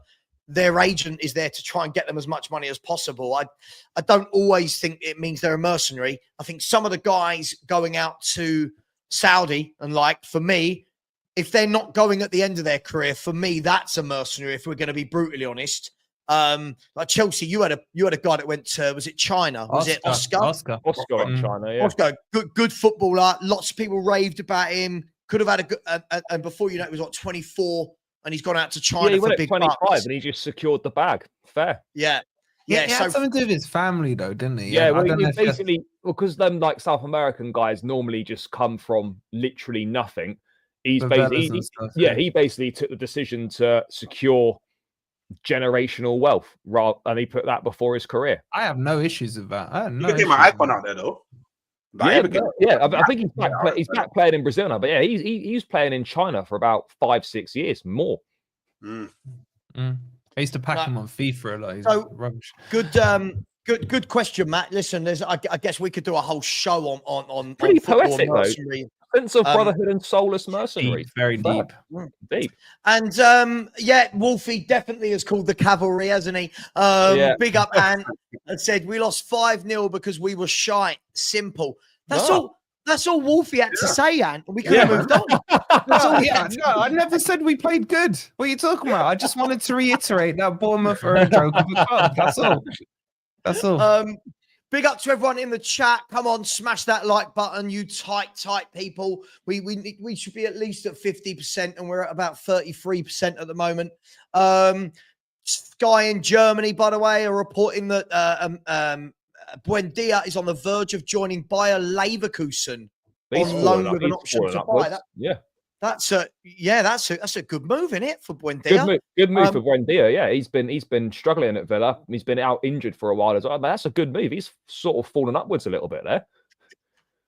A: their agent is there to try and get them as much money as possible. I don't always think it means they're a mercenary. I think some of the guys going out to Saudi and for me, if they're not going at the end of their career, for me, that's a mercenary. If we're going to be brutally honest, like Chelsea, you had a guy that went to, was it China? Was it Oscar?
B: Oscar in China, yeah.
A: Oscar, good footballer. Lots of people raved about him. Could have had a good, and before you know, it was 24, and he's gone out to China.
B: Yeah, he went
A: for
B: at
A: big
B: 25,
A: bucks.
B: and he just secured the bag. Fair.
A: Yeah.
C: He had something to do with his family, though, didn't he?
B: Yeah, well, basically, because them South American guys normally just come from literally nothing. He basically took the decision to secure generational wealth, and he put that before his career.
C: I have no issues with that.
D: You could get my icon out there, though.
B: I think he's back playing in Brazil now, but yeah, he's playing in China for about 5-6 years more.
C: I used to pack him on FIFA a lot.
A: So
C: rubbish.
A: Good question, Matt. Listen, I guess we could do a whole show on
B: pretty poetic though. Sense of brotherhood and soulless mercenary.
C: Very deep.
B: Deep.
A: And Wolfie definitely has called the cavalry, hasn't he? Big up Ant and said we lost 5-0 because we were shy. Simple. That's all Wolfie had to say, Ant. We could have moved on. That's all he had.
C: No, I never said we played good. What are you talking about? I just wanted to reiterate that Bournemouth are a joke of a club. That's all.
A: Big up to everyone in the chat. Come on, smash that like button, you tight people. We should be at least at 50%, and we're at about 33% at the moment. Sky in Germany, by the way, are reporting that Buendia is on the verge of joining Bayer Leverkusen on loan with an option to buy. That's a good move, isn't it, for Buendia?
B: Good move for Buendia. Yeah, he's been struggling at Villa. He's been out injured for a while as well. But that's a good move. He's sort of fallen upwards a little bit there.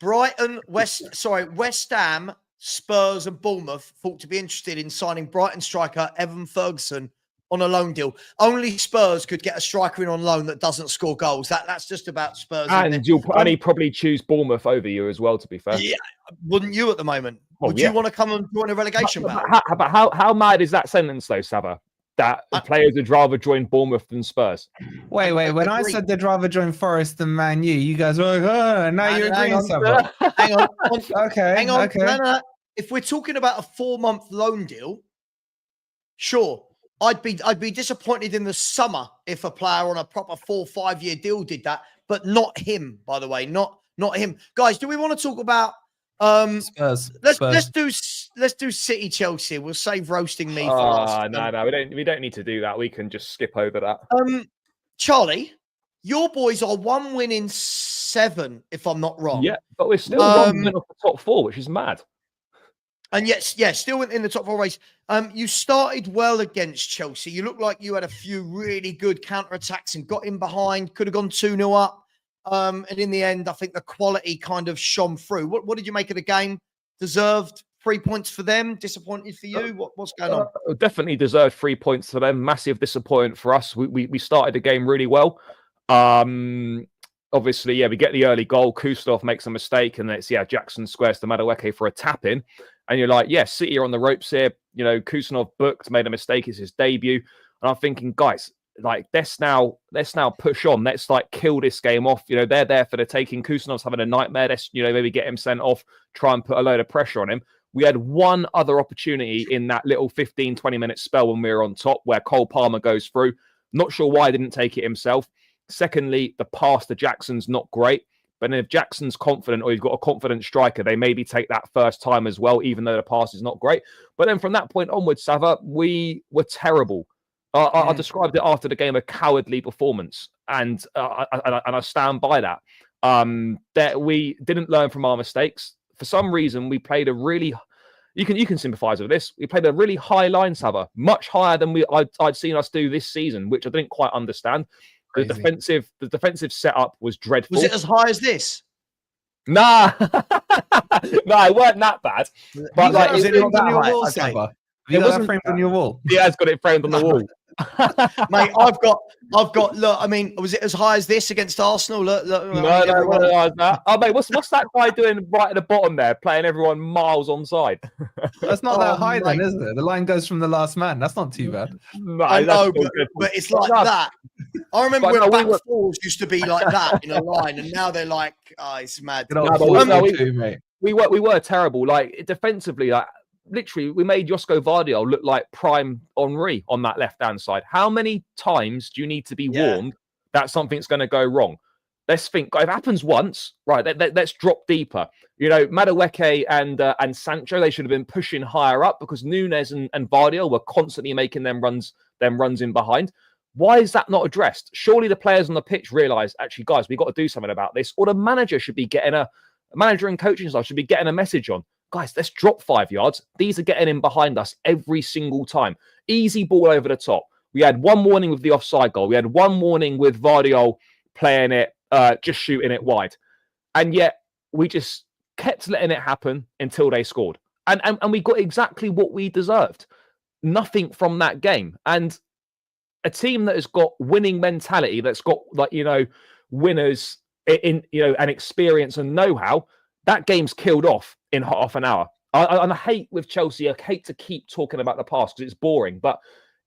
A: West Ham, Spurs, and Bournemouth thought to be interested in signing Brighton striker Evan Ferguson on a loan deal. Only Spurs could get a striker in on loan that doesn't score goals. That's just about Spurs.
B: And he'd probably choose Bournemouth over you as well, to be fair.
A: Yeah, wouldn't you at the moment? Would you want to come and join a relegation battle?
B: How mad is that sentence, though, Savva? That players would rather join Bournemouth than Spurs.
C: Wait. When I said they'd rather join Forest than Man U, you guys were like, oh, now you're agreeing, Savva.
A: Hang on.
C: Okay.
A: Hang on.
C: Okay.
A: No. If we're talking about a 4-month loan deal, sure. I'd be disappointed in the summer if a player on a proper 4-5 year deal did that, but not him, by the way, not him. Guys, do we want to talk about
C: Spurs?
A: Let's do City Chelsea. We'll save roasting me for last.
B: No, we don't need to do that. We can just skip over that.
A: Charlie, your boys are 1 win in 7, if I'm not wrong.
B: Yeah, but we're still 1 win off the top 4, which is mad.
A: And still in the top 4 race. You started well against Chelsea. You looked like you had a few really good counter-attacks and got in behind, could have gone 2-0 up. And in the end, I think the quality kind of shone through. What did you make of the game? Deserved 3 points for them? Disappointed for you? What's going on?
B: Definitely deserved 3 points for them. Massive disappointment for us. We started the game really well. obviously, yeah, we get the early goal. Kustanov makes a mistake, and it's Jackson squares to Madueke for a tap in, and you're like, yeah, City are on the ropes here. You know, Kustanov booked, made a mistake. It's his debut, and I'm thinking, guys, like let's now push on. Let's like kill this game off. You know, they're there for the taking. Kustanov's having a nightmare. Let's, you know, maybe get him sent off. Try and put a load of pressure on him. We had one other opportunity in that little 15, 20-minute spell when we were on top where Cole Palmer goes through. Not sure why he didn't take it himself. Secondly, the pass to Jackson's not great. But if Jackson's confident or you've got a confident striker, they maybe take that first time as well, even though the pass is not great. But then from that point onwards, Savva, we were terrible. I described it after the game a cowardly performance. And I stand by that. That we didn't learn from our mistakes. For some reason, we played a really... You can sympathise with this. We played a really high line, Savva, much higher than I'd seen us do this season, which I didn't quite understand. The defensive setup was dreadful.
A: Was it as high as this?
B: Nah, no, it weren't that bad. But like,
C: was it
B: not
C: on your
B: high.
C: wall,
B: Okay.
C: Savva? It wasn't framed on your wall.
B: He has got it framed on the wall.
A: Mate, I've got. Look, I mean, was it as high as this against Arsenal? Look,
B: No. Oh, mate, what's that guy doing right at the bottom there, playing everyone miles onside?
C: That's not that high, then, is it? The line goes from the last man. That's not too bad.
B: No,
A: I know, but it's like that. I remember when back fours used to be like that in a line, and now they're like, oh, it's mad.
B: We were terrible. Like defensively, like. Literally, we made Josko Vardiol look like prime Henry on that left-hand side. How many times do you need to be warned that something's going to go wrong? Let's think. If it happens once, right, let's drop deeper. You know, Madueke and Sancho, they should have been pushing higher up because Nunes and Vardiol were constantly making them runs in behind. Why is that not addressed? Surely the players on the pitch realise, actually, guys, we've got to do something about this. Or the manager should be getting manager and coaching staff should be getting a message on. Guys, let's drop 5 yards. These are getting in behind us every single time. Easy ball over the top. We had one warning with the offside goal. We had one warning with Vardiol playing it, just shooting it wide. And yet we just kept letting it happen until they scored. And we got exactly what we deserved. Nothing from that game. And a team that has got winning mentality, that's got, like, you know, winners in, you know, and experience and know-how, that game's killed off in half an hour. I hate with Chelsea, I hate to keep talking about the past because it's boring, but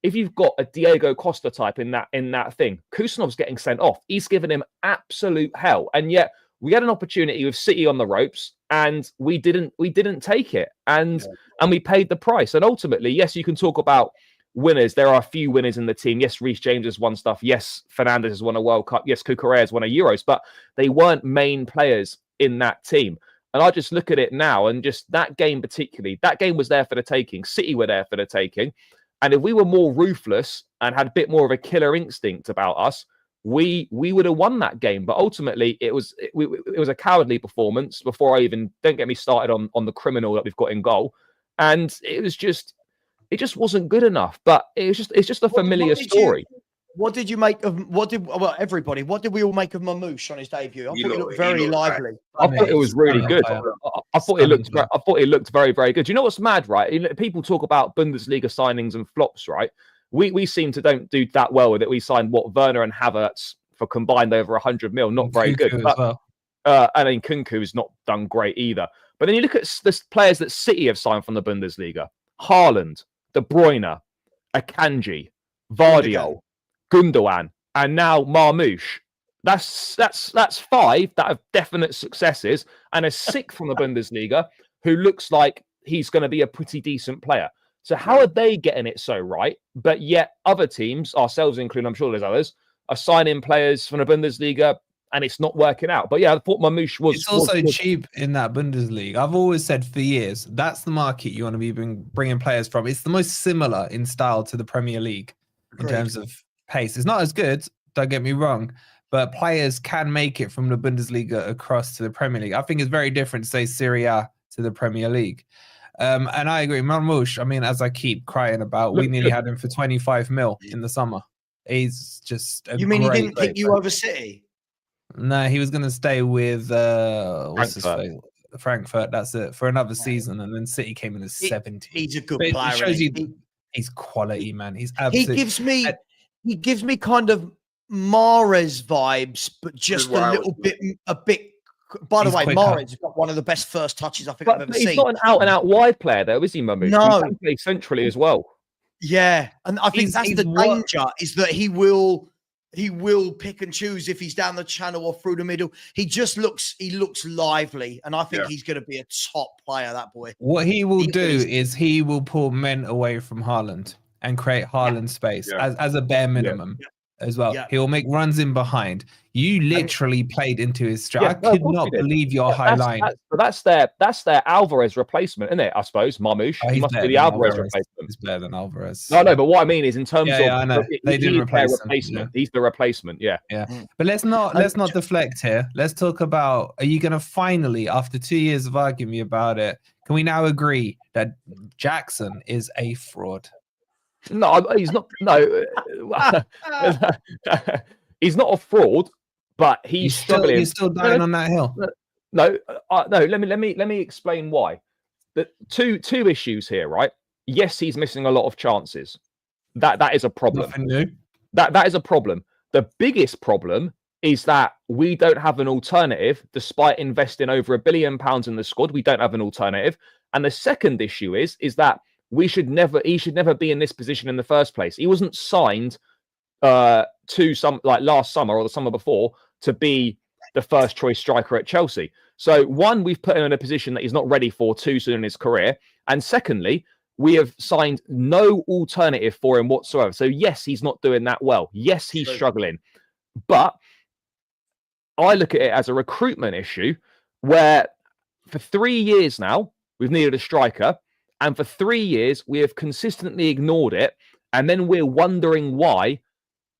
B: if you've got a Diego Costa type in that thing, Kustanov's getting sent off. He's given him absolute hell. And yet we had an opportunity with City on the ropes and we didn't take it. And we paid the price. And ultimately, yes, you can talk about winners. There are a few winners in the team. Yes, Reece James has won stuff. Yes, Fernandes has won a World Cup. Yes, Cucurella has won a Euros, but they weren't main players in that team. And I just look at it now and just that game particularly, that game was there for the taking. City were there for the taking. And if we were more ruthless and had a bit more of a killer instinct about us, we would have won that game. But ultimately, it was a cowardly performance before I even, don't get me started on the criminal that we've got in goal. And it just wasn't good enough. But it's just a familiar story.
A: What did you make of everybody? What did we all make of Mamouche on his debut? I thought he looked very lively.
B: I thought it was really good. I thought it looked very, very good. You know what's mad, right? People talk about Bundesliga signings and flops, right? We seem to don't do that well with it. We signed Werner and Havertz for combined over 100 mil. Not very good. But, and then Kunku's not done great either. But then you look at the players that City have signed from the Bundesliga: Haaland, De Bruyne, Akanji, Vardiol, Gundogan, and now Marmoush. That's 5 that have definite successes, and a 6th from the Bundesliga who looks like he's going to be a pretty decent player. So how are they getting it so right? But yet other teams, ourselves included, I'm sure there's others, are signing players from the Bundesliga and it's not working out. But yeah, I thought Mamouche was...
C: It's also cheap in that Bundesliga. I've always said for years, that's the market you want to be bringing players from. It's the most similar in style to the Premier League in terms of pace. It's not as good, don't get me wrong, but players can make it from the Bundesliga across to the Premier League. I think it's very different to say Serie A to the Premier League. And I agree. Marmoush, I mean, as I keep crying about, we nearly had him for 25 mil in the summer. He's just a
A: You mean he didn't pick you over City?
C: No, he was going to stay with Frankfurt. That's it, for another season. And then City came in as 17.
A: He's a good player.
C: It shows you he's quality, man. He's absolutely...
A: He gives me kind of Mahrez vibes, but just a little bit. By the way, Mahrez has got one of the best first touches I think I've ever seen.
B: He's not an out-and-out wide player, though, is he, Mahmood?
A: No,
B: he can play centrally as well.
A: Yeah, and I think that's the danger is that he will pick and choose if he's down the channel or through the middle. He looks lively, and I think he's going to be a top player. That boy.
C: What he will do is he will pull men away from Haaland and create Haaland space as a bare minimum. As well, he'll make runs in behind. You literally played into his stride. I could not believe your high line.
B: That's their Alvarez replacement, isn't it? I suppose Marmoush. He must be the Alvarez replacement.
C: He's better than Alvarez.
B: No, but what I mean is in terms of
C: I know. They didn't replace
B: him. He's the replacement. Yeah.
C: But let's not deflect here. Let's talk about. Are you going to finally, after 2 years of arguing about it, can we now agree that Jackson is a fraud?
B: No, he's not. No, he's not a fraud, but he's struggling.
C: You're still dying on that hill.
B: No. Let me explain why. The two issues here, right? Yes, he's missing a lot of chances. That is a problem.
C: Nothing new.
B: That is a problem. The biggest problem is that we don't have an alternative, despite investing over £1 billion in the squad. We don't have an alternative. And the second issue is that he should never be in this position in the first place. He wasn't signed to last summer or the summer before to be the first choice striker at Chelsea. So one, we've put him in a position that he's not ready for too soon in his career. And secondly, we have signed no alternative for him whatsoever. So yes, he's not doing that well. Yes, he's struggling. But I look at it as a recruitment issue where for 3 years now, we've needed a striker. And for 3 years, we have consistently ignored it. And then we're wondering why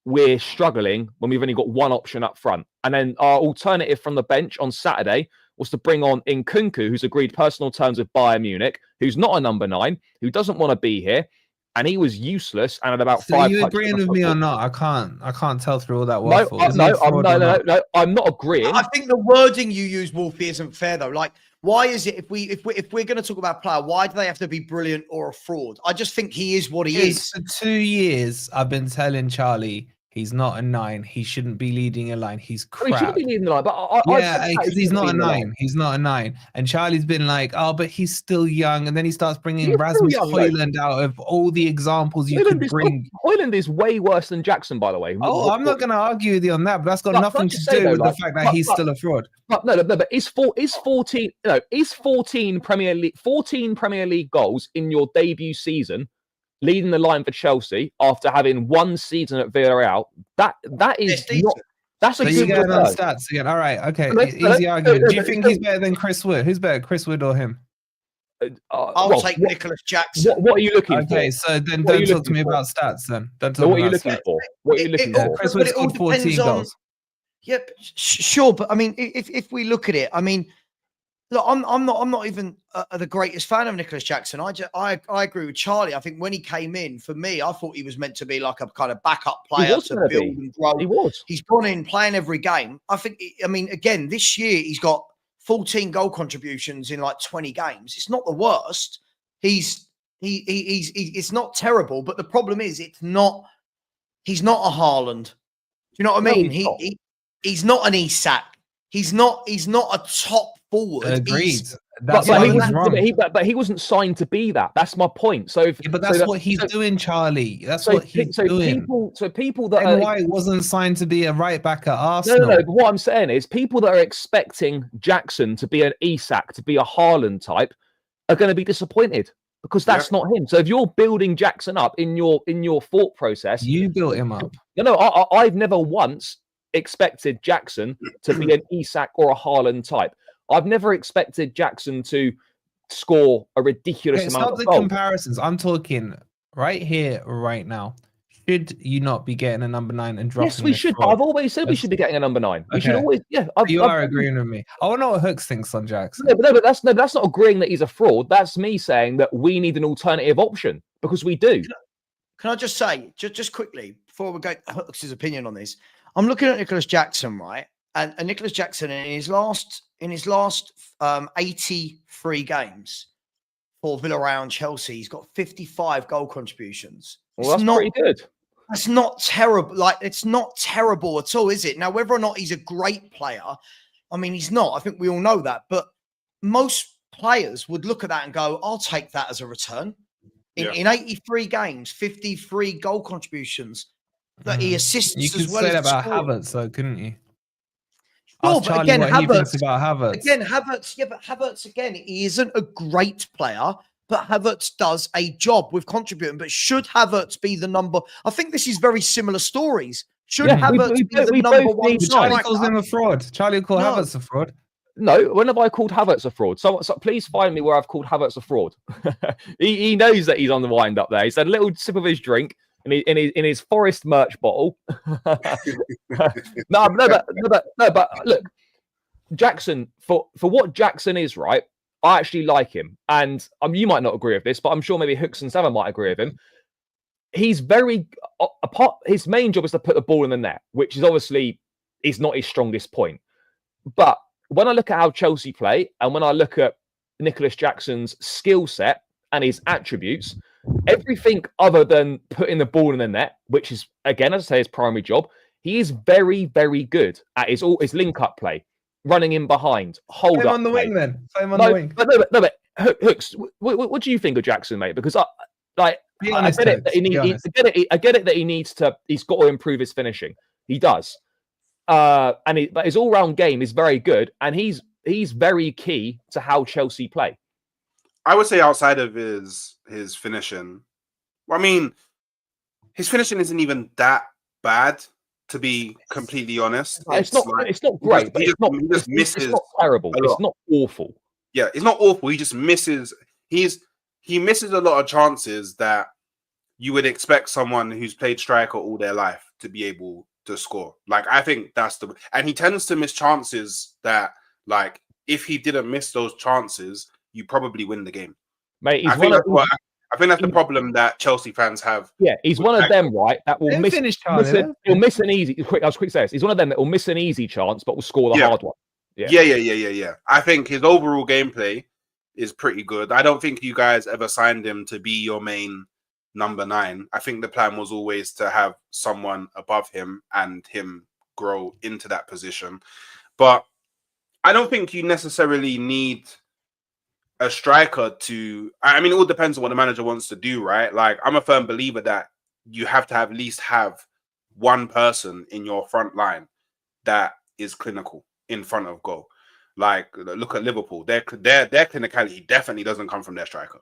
B: we're struggling when we've only got one option up front. And then our alternative from the bench on Saturday was to bring on Nkunku, who's agreed personal terms with Bayern Munich, who's not a number 9, who doesn't want to be here. And he was useless. And at about 5.
C: Are you agreeing with me or not? I can't tell through all that.
B: No, I'm not agreeing.
A: I think the wording you use, Wolfie, isn't fair though. Like, why is it if we're going to talk about player, why do they have to be brilliant or a fraud? I just think he is what he is.
C: For 2 years, I've been telling Charlie he's not a 9. He shouldn't be leading a line. He's crap.
B: He shouldn't be leading the line, but
C: because he's not a 9. He's not a 9. And Charlie's been like, oh, but he's still young. And then he starts bringing Rasmus Højlund out of all the examples you could bring.
B: Højlund is way worse than Jackson, by the way.
C: Oh, I'm not going to argue with you on that, but that's got nothing to do with the fact that he's still a fraud.
B: But is 14 Premier League goals in your debut season leading the line for Chelsea after having one season at Villarreal? That is not. That's a good
C: going on stats again. All right, okay, easy argument. Do you think he's better than Chris Wood? Who's better, Chris Wood or him?
A: I'll take Nicholas Jackson.
B: What are you looking for?
C: Okay, so then don't talk to me about stats. Then don't talk.
B: What are you looking for? What are you looking for?
C: Chris Wood scored 14 goals.
A: Yep, sure, but I mean, if we look at it, I mean, look, I'm not even the greatest fan of Nicholas Jackson. I agree with Charlie. I think when he came in, for me, I thought he was meant to be like a kind of backup player to build and grow.
B: He was.
A: He's gone in playing every game. I mean, again, this year he's got 14 goal contributions in like 20 games. It's not the worst. He's not terrible, but the problem is he's not a Haaland. Do you know what I mean? He's not an Isak. He's not a top forward.
C: Agreed.
B: But he wasn't signed to be that. That's my point.
C: But that's what he's doing, Charlie. That's what he's doing.
B: People that
C: White wasn't signed to be a right back at Arsenal.
B: No. But what I'm saying is, people that are expecting Jackson to be an Isak, to be a Haaland type, are going to be disappointed because that's not him. So if you're building Jackson up in your thought process,
C: you built him up.
B: I've never once expected Jackson to be an Isak or a Haaland type. I've never expected Jackson to score a ridiculous amount of goals.
C: Stop the comparisons. I'm talking right here, right now. Should you not be getting a number 9 and dropping?
B: Yes, we should. I've always said we should be getting a number 9. We should always. Yeah,
C: you are agreeing with me. I want to know what Hooks thinks on Jackson.
B: But that's not agreeing that he's a fraud. That's me saying that we need an alternative option because we do.
A: Can I just say, just quickly before we go, Hooks' opinion on this? I'm looking at Nicholas Jackson, right? And Nicholas Jackson in his last 83 games for Villarreal and Chelsea, he's got 55 goal contributions.
B: Well, that's pretty good.
A: That's not terrible. Like, it's not terrible at all, is it? Now, whether or not he's a great player, I mean, he's not. I think we all know that. But most players would look at that and go, I'll take that as a return. In 83 games, 53 goal contributions, that he assists
C: You could
A: as well
C: say
A: as
C: that about
A: scoring.
C: Havertz, though, couldn't you?
A: Sure,
C: Ask
A: but
C: Charlie
A: again,
C: what he thinks about Havertz.
A: Again, Havertz, yeah, but Havertz, again, he isn't a great player, but Havertz does a job with contributing. But should Havertz be the number? I think this is very similar stories. Should Havertz be the number one
C: Charlie calls him a fraud. Charlie will call Havertz a fraud.
B: No, when have I called Havertz a fraud? So please find me where I've called Havertz a fraud. he knows that he's on the wind up there. He's had a little sip of his drink in his Forest merch bottle. No, but look, Jackson, for what Jackson is, right? I actually like him, and you might not agree with this, but I'm sure maybe Hooks and Savva might agree with him. He's very his main job is to put the ball in the net, which is obviously not his strongest point. But when I look at how Chelsea play, and when I look at Nicholas Jackson's skill set and his attributes, everything other than putting the ball in the net, which is, again, as I say, his primary job, he is very, very good at his link-up play, running in behind, hold up.
C: On the wing, then. On
B: the
C: wing.
B: But Hooks, what do you think of Jackson, mate? Because I get it that he's got to improve his finishing. He does. But his all-round game is very good, and he's very key to how Chelsea play.
D: I would say outside of his finishing, I mean, his finishing isn't even that bad, to be completely honest.
B: It's not great, but it's not terrible. It's not awful.
D: Yeah, it's not awful. He just misses. He misses a lot of chances that you would expect someone who's played striker all their life to be able to score. Like, I think and he tends to miss chances that, like, if he didn't miss those chances, you probably win the game.
B: Mate,
D: I think that's the problem that Chelsea fans have.
B: Yeah, he's one of them, right? That will miss an easy. I was quick to say this. He's one of them that will miss an easy chance, but will score the hard one.
D: Yeah. I think his overall gameplay is pretty good. I don't think you guys ever signed him to be your main number 9. I think the plan was always to have someone above him and him grow into that position. But I don't think you necessarily need a striker to. I mean, it all depends on what the manager wants to do, right? Like, I'm a firm believer that you have to at least have one person in your front line that is clinical in front of goal. Like, look at Liverpool. Their clinicality definitely doesn't come from their striker.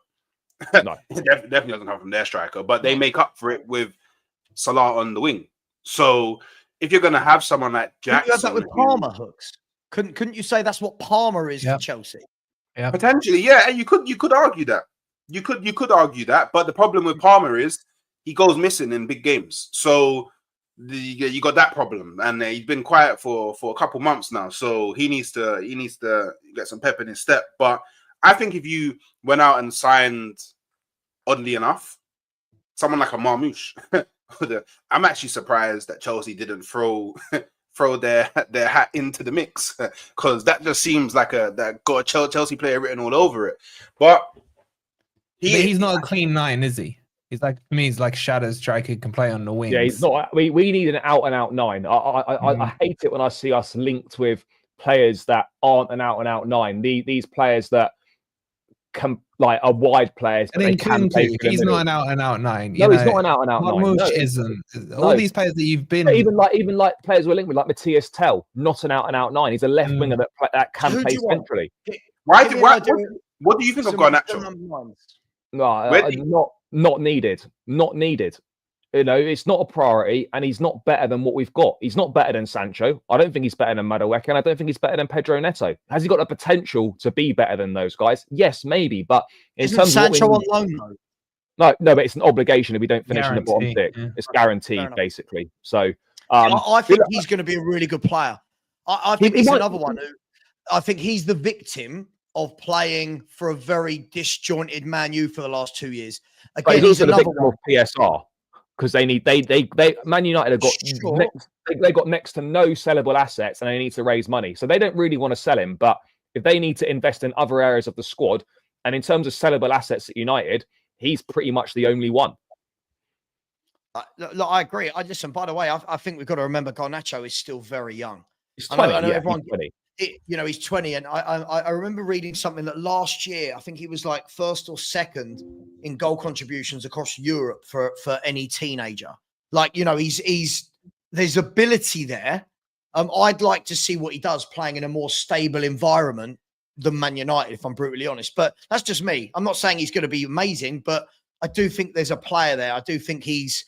D: No, it definitely doesn't come from their striker, but they make up for it with Salah on the wing. So if you're going to have someone like Jackson,
A: you have that with Palmer, Hooks. Couldn't you say that's what Palmer is to Chelsea?
C: Yeah,
D: potentially. Yeah, you could argue that. You could argue that, but the problem with Palmer is he goes missing in big games. So you got that problem, and he's been quiet for a couple months now. So he needs to get some pep in his step. But I think if you went out and signed, oddly enough, someone like a Marmoush, I'm actually surprised that Chelsea didn't throw their hat into the mix, because that just seems like that got a Chelsea player written all over it. But
C: he's not a clean 9, is he? He's like, to me, he's like shadow striker, can play on the wings.
B: Yeah, he's not. We need an out and out 9. I hate it when I see us linked with players that aren't an out and out 9. These players that are wide players.
C: And then Kunku, he's not an out and out 9.
B: No, he's not an out and out 9.
C: No, isn't. All these players that you've been,
B: even like players we're linked with, like Matthias Tell, not an out and out 9. He's a left winger that can play centrally.
D: What do you think of Garnacho?
B: No, not needed. Not needed. You know, it's not a priority, and he's not better than what we've got. He's not better than Sancho. I don't think he's better than Madueke, and I don't think he's better than Pedro Neto. Has he got the potential to be better than those guys? Yes, maybe. But in terms
A: Sancho
B: of
A: on loan, though?
B: No, but it's an obligation if we don't finish in the bottom 6. Yeah. It's guaranteed, basically. So
A: I think he's going to be a really good player. I think he's another one who I think he's the victim of playing for a very disjointed Man U for the last 2 years. Again,
B: he's another one of PSR. Because Man United have got they got next to no sellable assets, and they need to raise money. So they don't really want to sell him. But if they need to invest in other areas of the squad, and in terms of sellable assets at United, he's pretty much the only one.
A: Look, I agree. Listen, by the way, I think we've got to remember Garnacho is still very young.
B: He's
A: I
B: 20.
A: know
B: Yeah,
A: everyone,
B: he's 20.
A: he's 20. And I remember reading something that last year, I think he was like first or second in goal contributions across Europe for any teenager. Like, there's ability there. I'd like to see what he does playing in a more stable environment than Man United, if I'm brutally honest. But that's just me. I'm not saying he's going to be amazing, but I do think there's a player there. I do think he's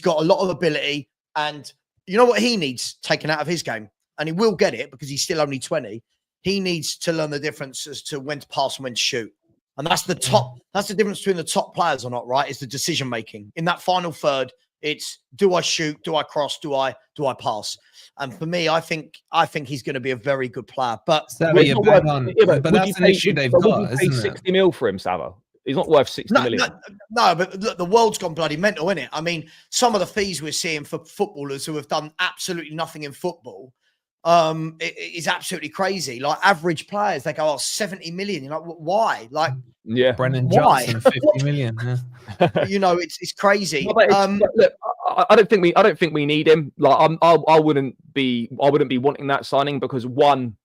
A: got a lot of ability, and you know what he needs taken out of his game, and he will get it because he's still only 20. He needs to learn the difference as to when to pass and when to shoot. And that's the difference between the top players or not, right? Is the decision making. In that final third, it's do I shoot, do I cross, do I pass? And for me, I think he's going to be a very good player. But
C: but that's an issue they've got, isn't it?
B: 60 mil for him, Savva. He's not worth 60 million.
A: No, but look, the world's gone bloody mental, isn't it? I mean, some of the fees we're seeing for footballers who have done absolutely nothing in football is absolutely crazy. Like average players, they go, 70 million. You're like, why? Like,
B: yeah,
C: Brennan Johnson, 50 million. Yeah.
A: It's crazy.
B: No, but look, I don't think we need him. Like, I wouldn't be wanting that signing because one,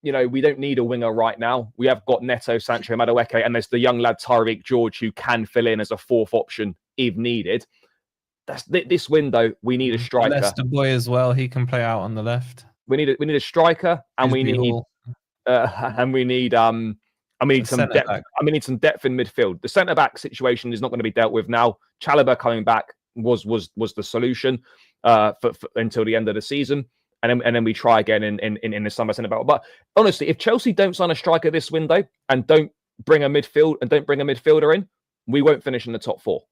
B: we don't need a winger right now. We have got Neto, Sancho, Madueke, and there's the young lad Tyreek George who can fill in as a fourth option if needed. This window. We need a striker.
C: Leicester boy as well. He can play out on the left.
B: We need a striker, and we need some depth. We need some depth in midfield. The centre back situation is not going to be dealt with now. Chalobah coming back was the solution for until the end of the season. And then we try again in the summer centre back. But honestly, if Chelsea don't sign a striker this window and don't bring a midfielder in, we won't finish in the top 4.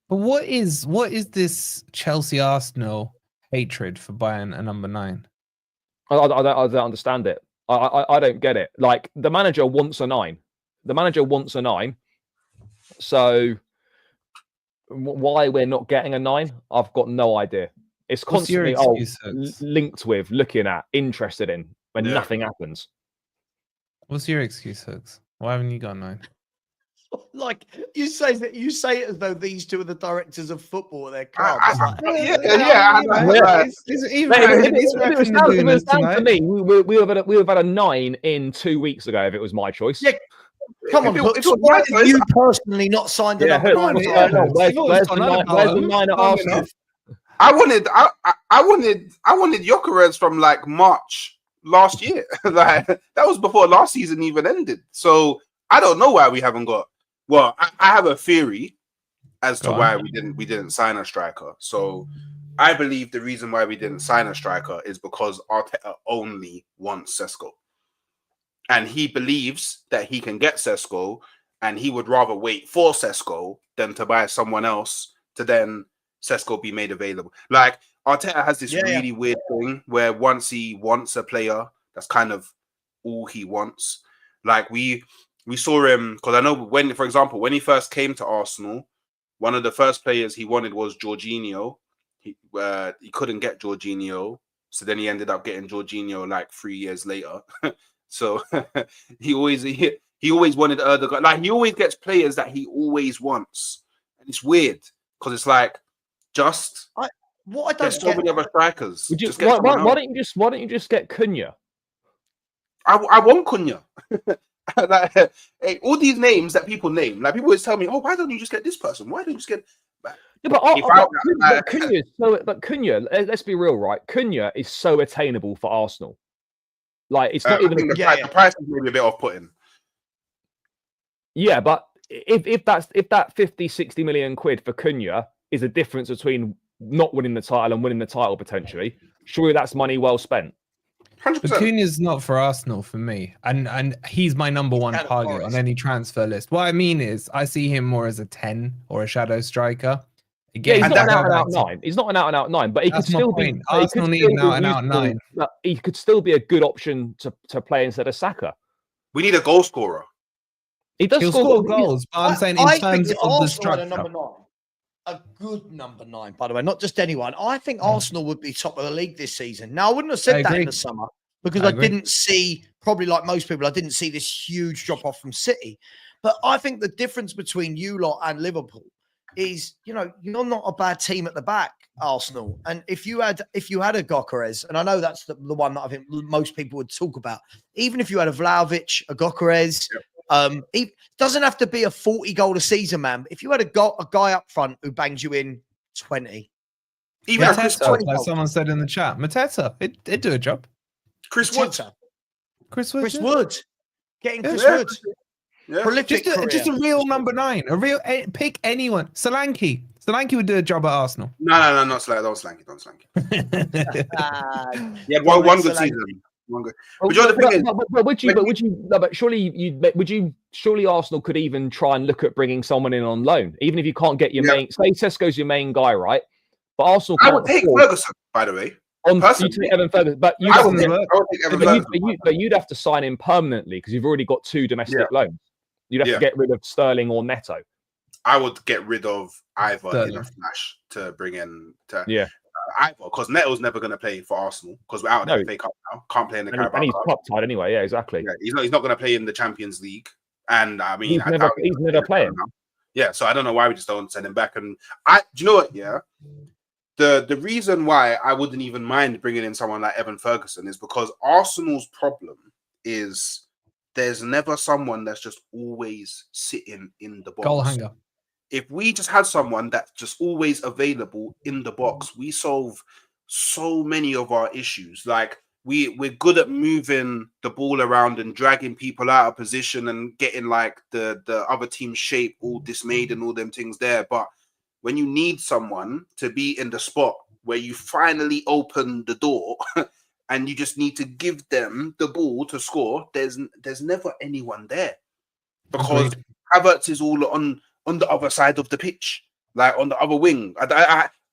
C: But what is this Chelsea Arsenal hatred for buying a number 9?
B: I don't understand it. I don't get it. Like the manager wants a 9. So why we're not getting a 9, I've got no idea. It's constantly linked with, looking at, interested in, when nothing happens.
C: What's your excuse, Hooks? Why haven't you got 9?
A: Like you say it as though these two are the directors of football at their club.
B: If it was down to me, we would have had a 9 in 2 weeks ago if it was my choice.
A: Yeah. Come on, why have you personally not signed a number 9?
B: Where's the 9 at Arsenal?
D: I wanted Gyökeres from like March last year. Like that was before last season even ended. So I don't know why we haven't got. Well, I have a theory as to why we didn't sign a striker. So I believe the reason why we didn't sign a striker is because Arteta only wants Sesko, and he believes that he can get Sesko, and he would rather wait for Sesko than to buy someone else to then Sesko be made available. Like Arteta has this really weird thing where once he wants a player, that's kind of all he wants. Like we saw him, because I know when, for example, when he first came to Arsenal, one of the first players he wanted was Jorginho. He couldn't get Jorginho, so then he ended up getting Jorginho like 3 years later. So he always wanted Erdogan. Like he always gets players that he always wants, and it's weird because it's like there's so many other strikers.
B: Why don't you just get Cunha?
D: I want Cunha. Like, hey, all these names that people name, like people always tell me, "Oh, why don't you just get this person? Why don't you just get?"
B: Yeah, but Cunha. Let's be real, right? Cunha is so attainable for Arsenal. Like it's not even
D: the price is maybe a bit off-putting.
B: Yeah, but if that 50-60 million quid for Cunha is a difference between not winning the title and winning the title potentially, surely that's money well spent.
D: 100%.
C: But Cunha's not for Arsenal for me, and he's my number 1 target on any transfer list. What I mean is, I see him more as a 10 or a shadow striker. Again,
B: he's not an out-and-out 9. He's not an out-and-out 9, but he could still be.
C: Arsenal need an out-and-out 9.
B: He could still be a good option to play instead of Saka.
D: We need a goal scorer.
C: He'll score goals, but I'm saying in terms of the structure.
A: A good number 9, by the way, not just anyone. I think Arsenal would be top of the league this season. Now, I wouldn't have said that in the summer because I didn't see, probably like most people, I didn't see this huge drop off from City. But I think the difference between you lot and Liverpool is, you're not a bad team at the back, Arsenal. And if you had a Gyökeres, and I know that's the one that I think most people would talk about, even if you had a Vlahovic, a Gyökeres, it doesn't have to be a 40 goal a season, man. If you had a guy up front who bangs you in 20,
D: even
C: Mateta, like someone said in the chat, Mateta, it'd do a job.
D: Chris Wood,
A: Chris Wood, getting Chris Wood.
D: Yeah.
A: Prolific
C: just a real number 9. Pick anyone. Solanke would do a job at Arsenal.
D: No, not Solanke. Don't Solanke. Yeah, one good season. One good.
B: Surely Arsenal could even try and look at bringing someone in on loan, even if you can't get your main. Say Sesko's your main guy, right? But Arsenal.
D: I would take Ferguson, by the way.
B: You take Evan Ferguson, but you'd have to sign him permanently because you've already got 2 domestic loans. You'd have to get rid of Sterling or Neto.
D: I would get rid of either in a flash to bring in either, because Neto's never going to play for Arsenal because we're out of the FA Cup now. Can't play in the Carabao
B: and he's
D: Cup.
B: cup tied anyway. Yeah, exactly.
D: Yeah, he's not going to play in the Champions League. And I mean,
B: he's never playing.
D: Yeah, so I don't know why we just don't send him back. And do you know what? Yeah, the reason why I wouldn't even mind bringing in someone like Evan Ferguson is because Arsenal's problem is there's never someone that's just always sitting in the box.
C: Goal hanger.
D: If we just had someone that's just always available in the box, we solve so many of our issues. Like we're good at moving the ball around and dragging people out of position and getting like the other team's shape all dismayed and all them things there. But when you need someone to be in the spot where you finally open the door and you just need to give them the ball to score, there's never anyone there because Havertz is all on the other side of the pitch, like on the other wing.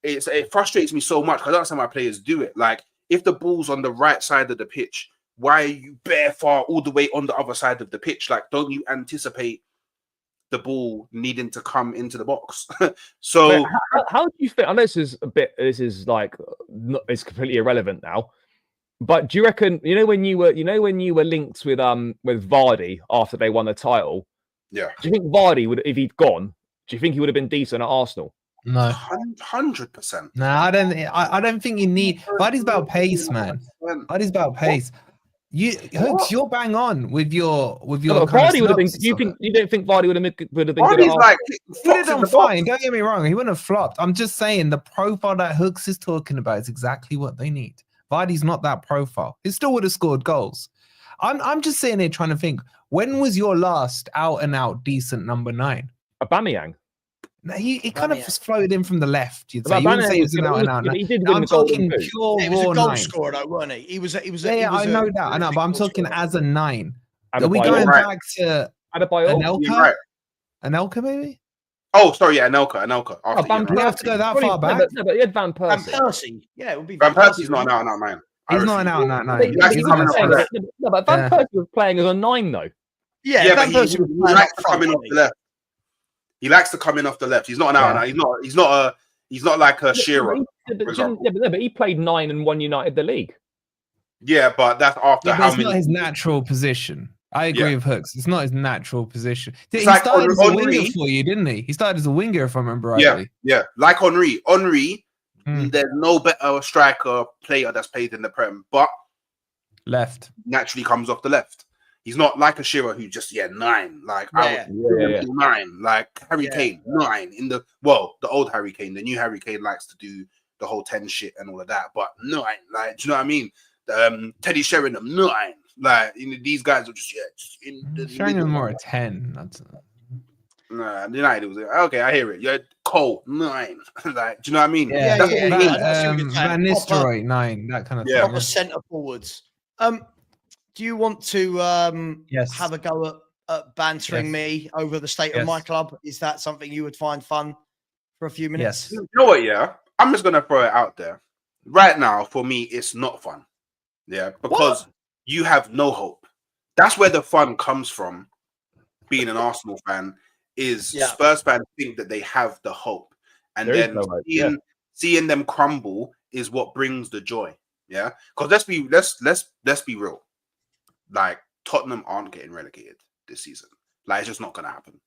D: It frustrates me so much because I don't understand why players do it. Like if the ball's on the right side of the pitch, why are you bare far all the way on the other side of the pitch? Like, don't you anticipate the ball needing to come into the box? So
B: how do you think? I know this is it's completely irrelevant now. But do you reckon, when you were linked with Vardy after they won the title?
D: Yeah.
B: Do you think Vardy would, if he'd gone, do you think he would have been decent at Arsenal?
C: No,
D: 100%.
C: No, I don't think you need. Vardy's about pace, man. Vardy's about pace. Hooks, you're bang on with your.
B: Vardy would have been. You don't think Vardy would have been good at
D: like
C: he would have done fine. Don't get me wrong. He wouldn't have flopped. I'm just saying the profile that Hooks is talking about is exactly what they need. Vardy's not that profile. He still would have scored goals. I'm just sitting here trying to think. When was your last out and out decent number 9?
B: Aubameyang.
C: He kind of floated in from the left. You'd say. You wouldn't say he was an out and out.
B: He did
C: I'm talking pure
A: he was
C: raw
A: a goal
C: 9.
A: scorer, though, wasn't he? He was.
C: I know that. But I'm talking as a 9. Are we going back to Anelka? Anelka, maybe?
D: Oh, sorry, yeah, Anelka.
C: We have to go that far back.
B: No, but he had Van Persie.
A: Van Persie, yeah, it would be.
D: Van Persie's not an out and out 9.
C: He's not an out and out 9.
B: No, but Van Persie was playing as a 9 though.
A: Yeah,
D: but he likes to come in off the left. He likes to come in off the left. He's not an out and out. He's not like a Shearer.
B: But he played 9 and won United the league.
D: Yeah, but that's after how many?
C: It's not his natural position. I agree with Hooks. It's not his natural position. He
D: like
C: started as a winger for you, didn't he? He started as a winger, if I remember rightly.
D: Yeah. Like Henry. There's no better striker player that's played in the Prem, but
C: left
D: naturally comes off the left. He's not like a Shearer who just 9. Like I would 9. Like Harry Kane 9 in the old Harry Kane. The new Harry Kane likes to do the whole 10 shit and all of that, but 9. Like, do you know what I mean? Teddy Sheringham 9. Like these guys are just in the
C: Sheringham more a 10. That's
D: nah. United was okay. I hear it. Yeah, Cole 9. Like, do you know what I mean?
C: Yeah, that's Van Nistelrooy 9. That kind of thing.
A: Proper centre forwards. Do you want to have a go at bantering me over the state of my club? Is that something you would find fun for a few minutes?
C: Yes.
D: You know what? Yeah, I'm just gonna throw it out there. Right now, for me, it's not fun. Yeah, because you have no hope. That's where the fun comes from. Being an Arsenal fan is Spurs fans think that they have the hope, and then seeing them crumble is what brings the joy. Yeah, because let's be real. Like Tottenham aren't getting relegated this season. Like it's just not going to happen.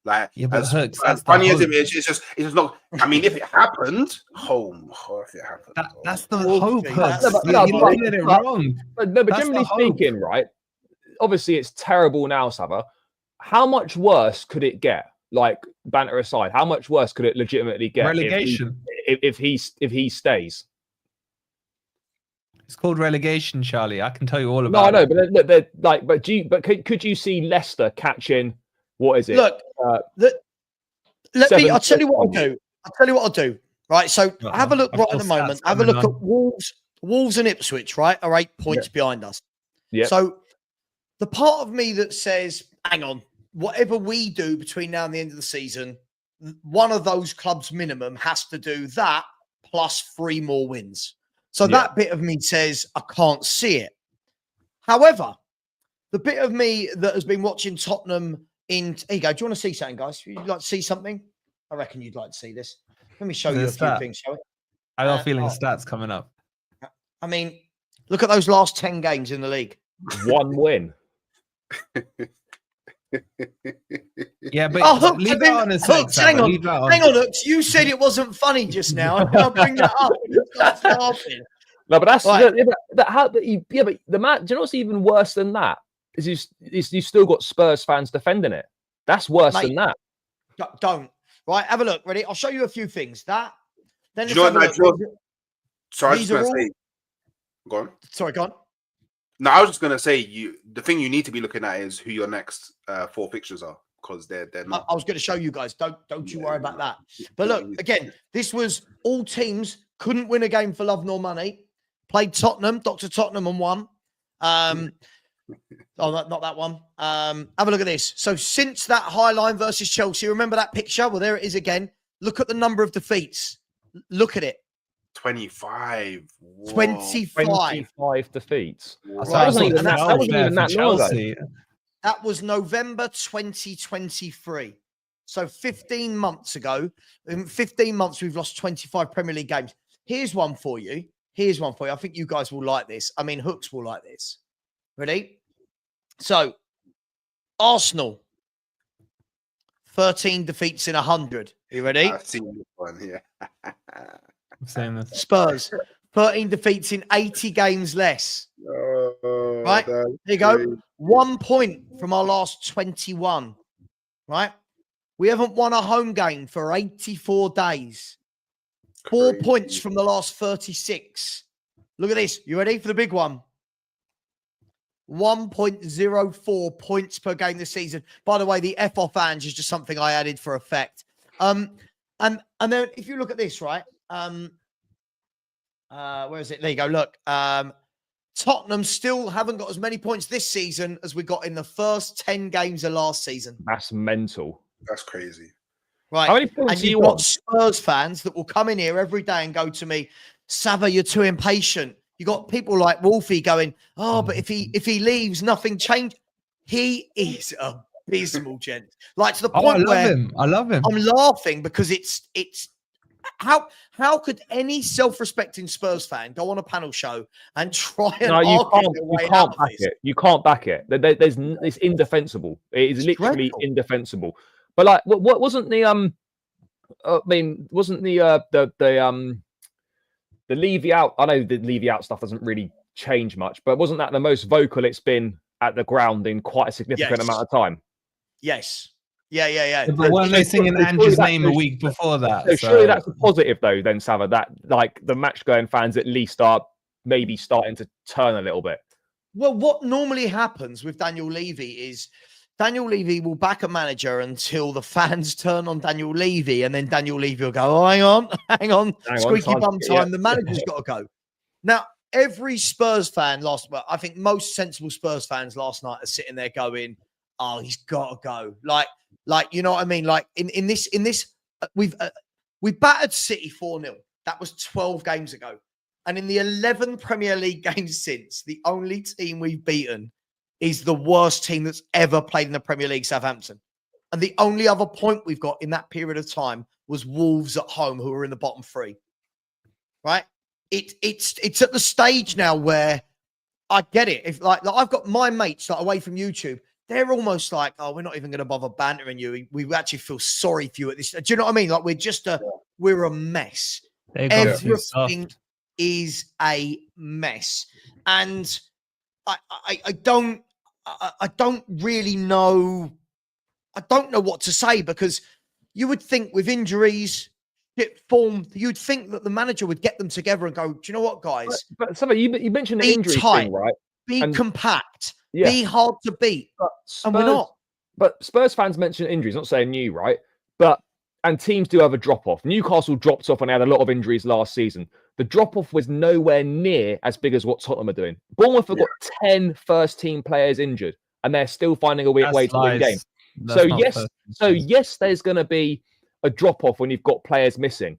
D: Like,
C: Yeah, but
D: as,
C: Hooks,
D: as
C: that's the
D: funny as
C: hope.
D: it is, it's just not. I mean, if it happened, if it happened,
C: That's the
A: Wolfie,
C: hope,
A: that's
C: Hooks.
A: the
C: You're
A: hope.
C: looking at it wrong.
B: But
C: That's
B: generally
C: the hope.
B: speaking, right? Obviously, it's terrible now, Savva. How much worse could it get? Like, banter aside, how much worse could it legitimately get
C: Relegation.
B: if he stays?
C: It's called relegation, Charlie. I can tell you all
B: No,
C: about
B: I know,
C: it.
B: but they're like, could you see Leicester catching? What is it?
A: Look, let me.
B: 7
A: I'll tell you what I'll
B: points.
A: do. I'll tell you what I'll do. Right. So have a look
C: I've
A: right
C: got
A: at the moment.
C: stats
A: Have a
C: coming
A: look
C: on.
A: at Wolves. Wolves and Ipswich, right, are 8 points behind us.
B: Yeah.
A: So the part of me that says, hang on, whatever we do between now and the end of the season, one of those clubs minimum has to do that plus 3 more wins. So that bit of me says I can't see it. However, the bit of me that has been watching Tottenham here you go. Do you want to see something, guys? You'd like to see something? I reckon you'd like to see this. Let me show you a few things, shall we?
C: I got a feeling stats coming up.
A: I mean, look at those last 10 games in the league.
B: 1 win.
C: Yeah, but
A: Hooks,
C: leave that on a sec.
A: Hooks, hang on.
C: Leave that on.
A: Hang on, Hooks. You said it wasn't funny just now. I'll bring that up. Stop laughing.
B: No, but that's
A: Right.
B: but the man. Do you know what's even worse than that? Is you still got Spurs fans defending it. That's worse
A: Mate,
B: than that.
A: Don't. Right, have a look. Ready? I'll show you a few things. Then
D: Do
A: let's
D: you know
A: have a
D: what,
A: look.
D: Sorry, I was
A: These
D: just
A: are
D: gonna
A: all-
D: say. Go on.
A: Sorry, go on.
D: No, I was just gonna say the thing you need to be looking at is who your next 4 fixtures are, because they're not.
A: I was going to show you guys. Don't you
D: Yeah,
A: worry about that. But look, again, this was all teams couldn't win a game for love nor money. Played Tottenham, Dr. Tottenham, and won. Not that one. Have a look at this. So since that High Line versus Chelsea, remember that picture? Well, there it is again. Look at the number of defeats. Look at it.
D: 25. Whoa.
A: 25
B: defeats.
D: Whoa.
B: That wasn't even that long ago.
A: That was November 2023. So 15 months ago. In 15 months, we've lost 25 Premier League games. Here's one for you. I think you guys will like this. I mean, Hooks will like this. Ready? So, Arsenal, 13 defeats in 100. You ready?
D: I've seen this one here.
A: Spurs, 13 defeats in 80 games less. Right? There you go.
D: Crazy.
A: 1 point from our last 21. Right? We haven't won a home game for 84 days. 4 points from the last 36. Look at this. You ready for the big one? 1.04 points per game this season. By the way, the F off Ange is just something I added for effect. And then if you look at this, right? Where is it? There you go. Look, Tottenham still haven't got as many points this season as we got in the first 10 games of last season.
B: That's mental.
D: That's crazy.
A: Right.
B: How many points
A: and
B: do you
A: you've got
B: want?
A: Spurs fans that will come in here every day and go to me, Savva, you're too impatient. You got people like Wolfie going, oh, but if he leaves, nothing changed. He is abysmal, gent. Like to the point where
C: I love him.
A: I'm laughing because it's how could any self-respecting Spurs fan go on a panel show and try and argue their way out of this?
B: You can't back it. It's indefensible. It is literally
A: dreadful.
B: indefensible. But like, what wasn't the wasn't the Levy out? I know the Levy out stuff doesn't really change much, but wasn't that the most vocal it's been at the ground in quite a significant amount of time?
A: Yes. Yeah.
C: But weren't they singing Ange's name a week before that?
B: So surely that's a positive, though, then, Savva, that like the match-going fans at least are maybe starting to turn a little bit.
A: Well, what normally happens with Daniel Levy is Daniel Levy will back a manager until the fans turn on Daniel Levy, and then Daniel Levy will go, oh, hang on, squeaky bum time. The manager's got to go. Now, every Spurs fan I think most sensible Spurs fans last night are sitting there going, oh, he's got to go. Like, you know what I mean? Like in this, we battered City 4-0. That was 12 games ago. And in the 11 Premier League games since, the only team we've beaten is the worst team that's ever played in the Premier League, Southampton. And the only other point we've got in that period of time was Wolves at home, who are in the bottom 3. Right? It's at the stage now where I get it. If like I've got my mates that are away from YouTube, they're almost like, oh, we're not even going to bother bantering you. We actually feel sorry for you at this. Do you know what I mean? Like we're a mess.
C: They got too
A: Everything
C: soft.
A: is a mess, and I don't really know. I don't know what to say, because you would think with injuries, form, you'd think that the manager would get them together and go, do you know what, guys?
B: But Savva, you mentioned the
A: Be
B: injury
A: tight,
B: thing, right?
A: be compact,
B: Yeah.
A: be hard to beat, and we're not.
B: But Spurs fans mention injuries, not saying you, right? And teams do have a drop-off. Newcastle dropped off and they had a lot of injuries last season. The drop-off was nowhere near as big as what Tottenham are doing. Bournemouth have got 10 first-team players injured, and they're still finding a way to win games. Yes, there's going to be a drop-off when you've got players missing.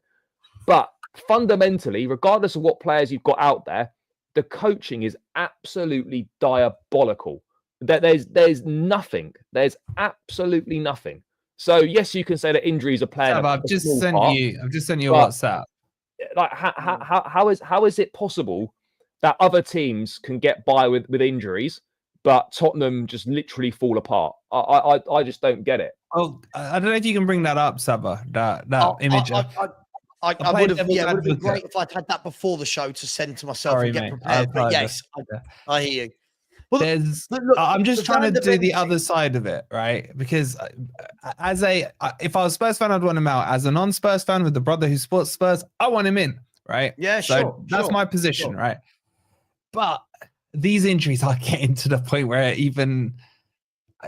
B: But fundamentally, regardless of what players you've got out there, the coaching is absolutely diabolical. There's nothing. There's absolutely nothing. So yes, you can say that injuries are playing.
C: I've just sent you a WhatsApp.
B: Like how is it possible that other teams can get by with injuries, but Tottenham just literally fall apart? I just don't get it.
C: Oh, I don't know if you can bring that up, Savva. That image.
A: I would have. Yeah, it would have been great if I'd had that before the show to send to myself and get prepared. But yes, I hear you. Well,
C: I'm just trying to do the other side of it, right? Because if I was a Spurs fan, I'd want him out. As a non-Spurs fan with the brother who supports Spurs, I want him in, right?
A: Yeah,
C: so that's my position, right? But these injuries are getting to the point where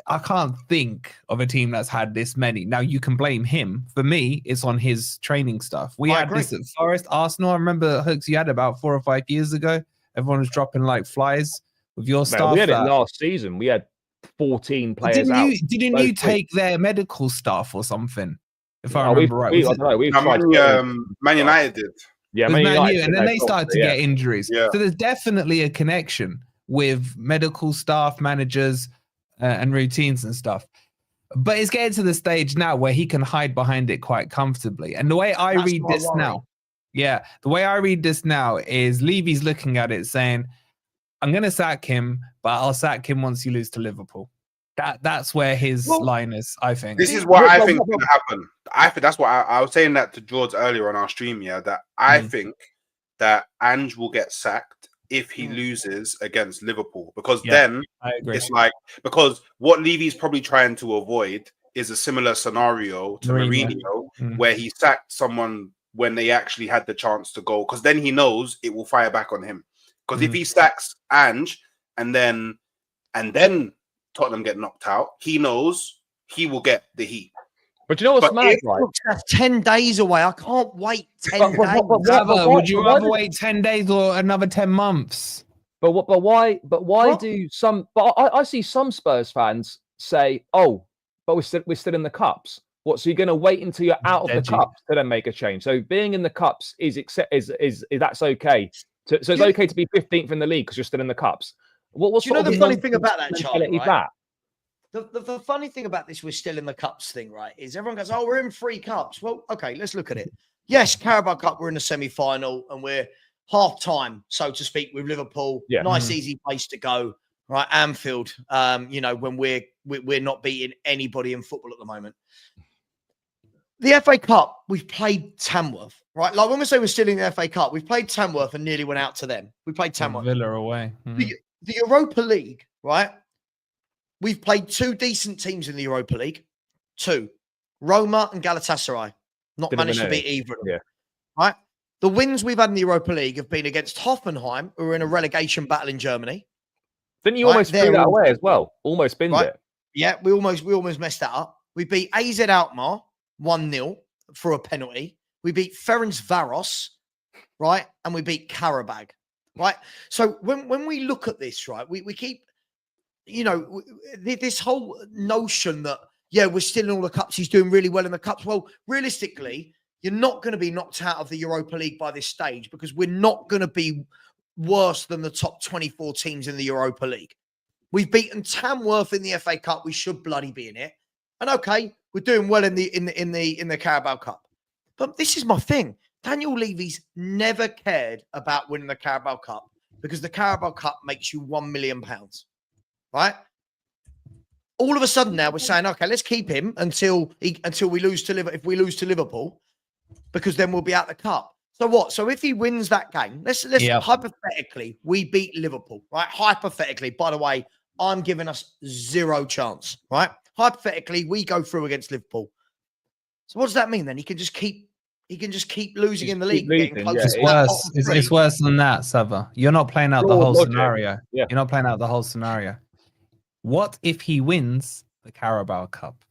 C: I can't think of a team that's had this many. Now, you can blame him. For me, it's on his training stuff. We had this at Forest, Arsenal. I remember, Hooks, you had about 4 or 5 years ago. Everyone was dropping like flies with your staff.
B: We had it last season. We had 14 players out.
C: Didn't you take their medical staff or something? If I remember right.
D: Man United did.
B: Yeah,
C: Man United, and then they started to get injuries. Yeah. So there's definitely a connection with medical staff, managers, and routines and stuff. But it's getting to the stage now where he can hide behind it quite comfortably. And the way I read this now is Levy's looking at it saying, I'm going to sack him, but I'll sack him once you lose to Liverpool. That's where his line is, I think.
D: This is what I think is going to happen. I think that's what I was saying that to George earlier on our stream, that I think that Ange will get sacked if he loses against Liverpool, because then it's like, because what Levy's probably trying to avoid is a similar scenario to Mourinho, where he sacked someone when they actually had the chance to go, because then he knows it will fire back on him. Because if he sacks Ange and then Tottenham get knocked out, he knows he will get the heat.
B: But you know what's mad, right?
A: That's 10 days away. I can't wait 10 days.
C: Would you rather wait 10 days or another 10 months?
B: But why do some? But I see some Spurs fans say, "Oh, but we're still in the cups. What? So you're going to wait until you're out of the cups to then make a change? So being in the cups is that's okay. So it's okay to be 15th in the league because you're still in the cups. What's
A: do you know the funny thing about that, Charlie? Right?
B: That?
A: The funny thing about this, we're still in the cups thing, right? Is everyone goes, "Oh, we're in 3 cups." Well, okay, let's look at it. Yes, Carabao Cup, we're in the semi-final and we're half time, so to speak, with Liverpool. Yeah. Nice, easy place to go, right? Anfield. When we're not beating anybody in football at the moment. The FA Cup, we've played Tamworth, right? Like when we say we're still in the FA Cup, we've played Tamworth and nearly went out to them. We played Tamworth.
C: Villa away.
A: The Europa League, right? We've played 2 decent teams in the Europa League. 2. Roma and Galatasaray. Not managed to beat either of them. Yeah. Right? The wins we've had in the Europa League have been against Hoffenheim, who are in a relegation battle in Germany.
B: Didn't you almost throw that away as well? Almost binned it.
A: Yeah, we almost messed that up. We beat AZ Alkmaar 1-0 for a penalty. We beat Ferencvaros, right? And we beat Karabag, right? So when we look at this, right, we keep, this whole notion that, we're still in all the cups. He's doing really well in the cups. Well, realistically, you're not going to be knocked out of the Europa League by this stage because we're not going to be worse than the top 24 teams in the Europa League. We've beaten Tamworth in the FA Cup. We should bloody be in it. And okay, we're doing well in the Carabao Cup. But this is my thing. Daniel Levy's never cared about winning the Carabao Cup because the Carabao Cup makes you £1 million, right? All of a sudden now we're saying, okay, let's keep him until we lose to Liverpool. If we lose to Liverpool, because then we'll be out the cup. So what? So if he wins that game, let's hypothetically we beat Liverpool, right? Hypothetically, by the way, I'm giving us 0 chance, right? Hypothetically, we go through against Liverpool. So what does that mean then? He can just keep losing in the league.
C: It's worse. It's worse than that, Savva. You're not playing out the whole scenario. Yeah. You're not playing out the whole scenario. What if he wins the Carabao Cup?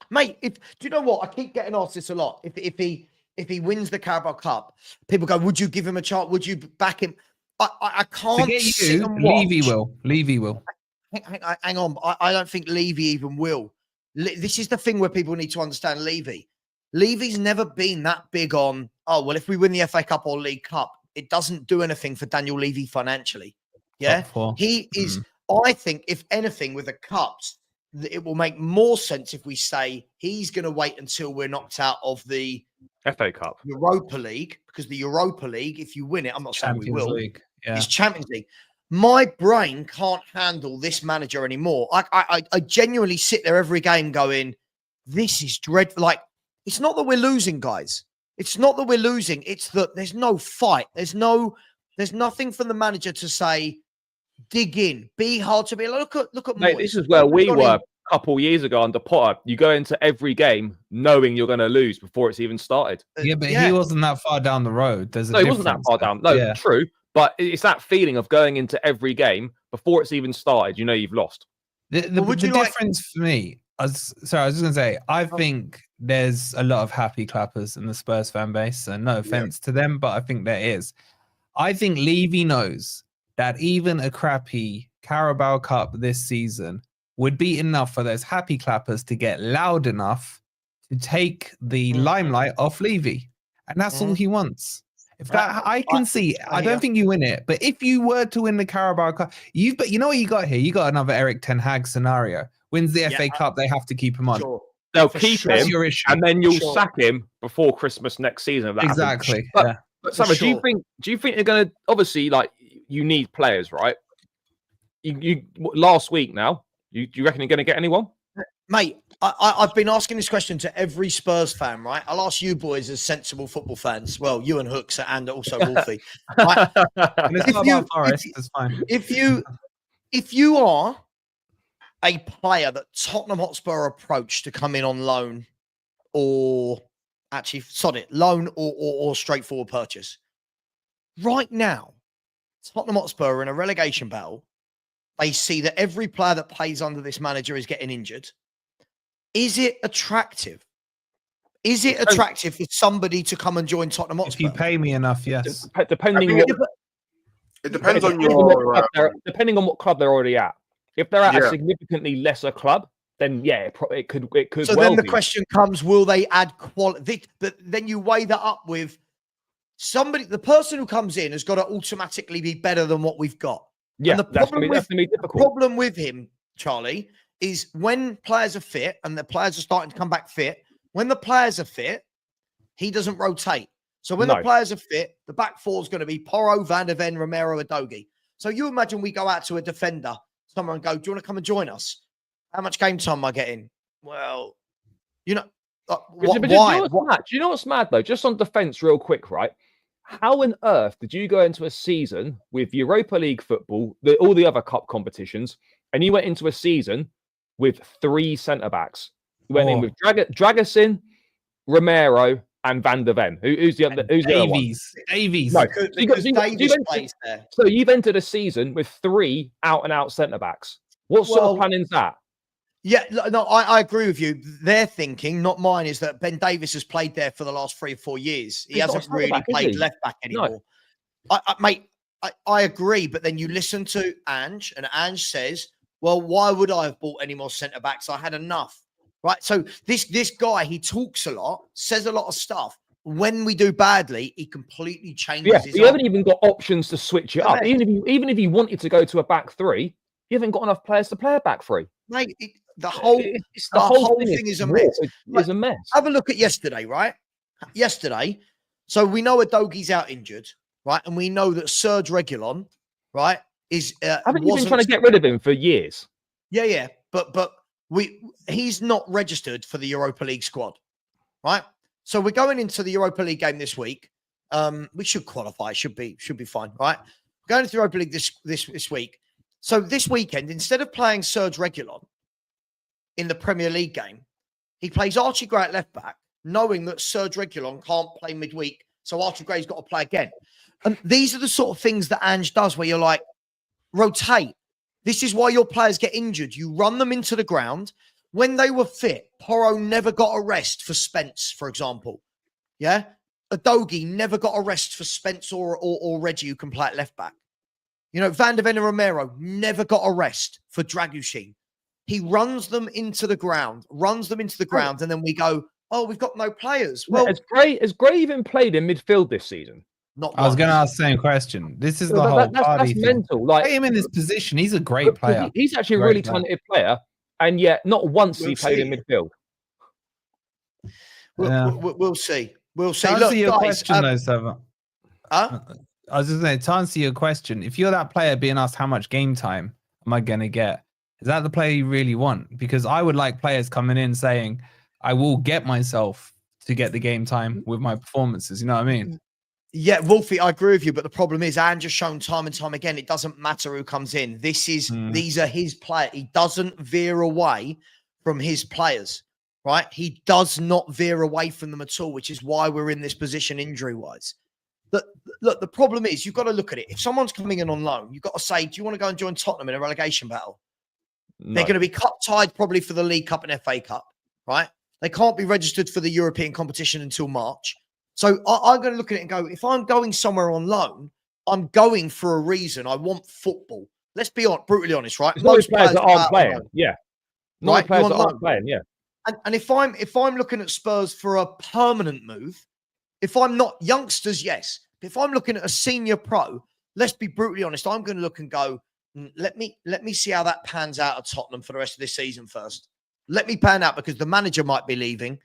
A: Mate, do you know what? I keep getting asked this a lot. If he wins the Carabao Cup, people go, would you give him a chance? Would you back him? I can't.
C: Forget you. Levy will. Levy will.
A: Hang on. I don't think Levy even will. This is the thing where people need to understand Levy. Levy's never been that big on, oh, well, if we win the FA Cup or League Cup, it doesn't do anything for Daniel Levy financially. Yeah. He is, I think, if anything, with the Cups, it will make more sense if we say he's going to wait until we're knocked out of the
B: FA Cup,
A: Europa League, because the Europa League, if you win it, I'm not saying we will.
C: Yeah.
A: It's Champions League. My brain can't handle this manager anymore. I genuinely sit there every game going, this is dreadful. Like, it's not that we're losing, guys. It's not that we're losing. It's that there's no fight. There's nothing from the manager to say, dig in, be hard to be. Look at
B: mate, this is where we were a couple years ago under Potter. You go into every game knowing you're going to lose before it's even started.
C: Yeah, but he wasn't that far down the road.
B: He wasn't that far down. No, true. But it's that feeling of going into every game before it's even started. You know you've lost.
C: The difference for me, I was just going to say, I think there's a lot of happy clappers in the Spurs fan base. And no offense to them, but I think there is. I think Levy knows that even a crappy Carabao Cup this season would be enough for those happy clappers to get loud enough to take the limelight off Levy. And that's all he wants. If that, I can see, I don't think you win it, but if you were to win the Carabao Cup, you know what you got here? You got another Eric Ten Hag scenario. Wins the FA Cup, they have to keep him on.
A: Sure.
B: They'll keep him, and then you'll sack him before Christmas next season. If that
C: exactly.
B: But Savva, do you think they're going to, obviously, like, you need players, right? You last week now, do you reckon you're going to get anyone?
A: Mate, I've been asking this question to every Spurs fan, right? I'll ask you boys as sensible football fans. Well, you and Hooks and also Wolfie. Right? If you are a player that Tottenham Hotspur approached to come in on loan, or actually, loan or straightforward purchase, right now, Tottenham Hotspur are in a relegation battle. They see that every player that plays under this manager is getting injured. Is it attractive? Is it attractive for somebody to come and join Tottenham Hotspur?
C: If you pay me enough, yes.
B: Depending on what club they're already at. If they're at a significantly lesser club, then it could.
A: So then the question comes: will they add quality? But then you weigh that up with somebody. The person who comes in has got to automatically be better than what we've got.
B: Yeah,
A: and
B: that's going to be difficult.
A: The problem with him, Charlie, is when players are fit and the players are starting to come back fit. When the players are fit, he doesn't rotate. So when the players are fit, the back four is going to be Porro, Van der Ven, Romero, Udogie. So you imagine we go out to a defender, someone and go, do you want to come and join us? How much game time am I getting? Well, you know, why?
B: Do you know what's mad, though? Just on defence real quick, right? How on earth did you go into a season with Europa League football, all the other cup competitions, and you went into a season with 3 centre-backs? You went in with Dragusin, Romero, and Van der Ven. Who's the other?
C: Davies.
A: No, Davies plays there.
B: So you've entered a season with 3 out-and-out centre-backs. What sort of planning is that?
A: Yeah, no, I agree with you. Their thinking, not mine, is that Ben Davies has played there for the last 3 or 4 years. He hasn't really played left back anymore. No. I agree, but then you listen to Ange, and Ange says, well, why would I have bought any more centre-backs? I had enough. Right? So this guy, he talks a lot, says a lot of stuff. When we do badly, he completely changes his
B: you haven't even got options to switch it up. Even if you wanted to go to a back 3, you haven't got enough players to play a back 3.
A: Mate, the whole thing is a mess.
B: It's a mess.
A: Have a look at yesterday, right? Yesterday, so we know Udogie's out injured, right? And we know that Serge Reguilon, right, is...
B: Haven't you been trying to get rid of him for years?
A: Yeah. but he's not registered for the Europa League squad, right? So we're going into the Europa League game this week. We should qualify. Should be fine, right? We're going to the Europa League this week. So this weekend, instead of playing Serge Reguilon in the Premier League game, he plays Archie Gray at left back, knowing that Serge Reguilon can't play midweek, so Archie Gray's got to play again. And these are the sort of things that Ange does, where you're like, rotate. This is why your players get injured. You run them into the ground. When they were fit, Porro never got a rest for Spence, for example. Yeah? Adogi never got a rest for Spence or Reggie, who can play at left back. You know, Van der Ven and Romero never got a rest for Dragusin. He runs them into the ground, and then we go, oh, we've got no players. Well,
B: has Gray even played in midfield this season?
C: I was going to ask the same question. This is the whole party
B: that's mental. Like,
C: play him in this position. He's a great player.
B: He's actually a really talented player, and yet not once he played in midfield.
A: We'll see. We'll see.
C: To answer your question, though, Savva.
A: Huh?
C: I was just saying, to answer your question, if you're that player being asked how much game time am I going to get, is that the player you really want? Because I would like players coming in saying, I will get myself to get the game time with my performances. You know what I mean?
A: Yeah, Wolfie, I agree with you, but the problem is, Ange has shown time and time again, it doesn't matter who comes in. These are his players. He doesn't veer away from his players, right? He does not veer away from them at all, which is why we're in this position injury-wise. Look, the problem is, you've got to look at it. If someone's coming in on loan, you've got to say, do you want to go and join Tottenham in a relegation battle? No. They're going to be cup-tied probably for the League Cup and FA Cup, right? They can't be registered for the European competition until March. So I'm going to look at it and go, if I'm going somewhere on loan, I'm going for a reason. I want football. Let's be brutally honest, right?
B: Most players that aren't playing, yeah.
A: Right?
B: Players that aren't playing, yeah.
A: And if I'm looking at Spurs for a permanent move, if I'm not youngsters, yes. If I'm looking at a senior pro, let's be brutally honest. I'm going to look and go, let me see how that pans out at Tottenham for the rest of this season first. Let me pan out, because the manager might be leaving.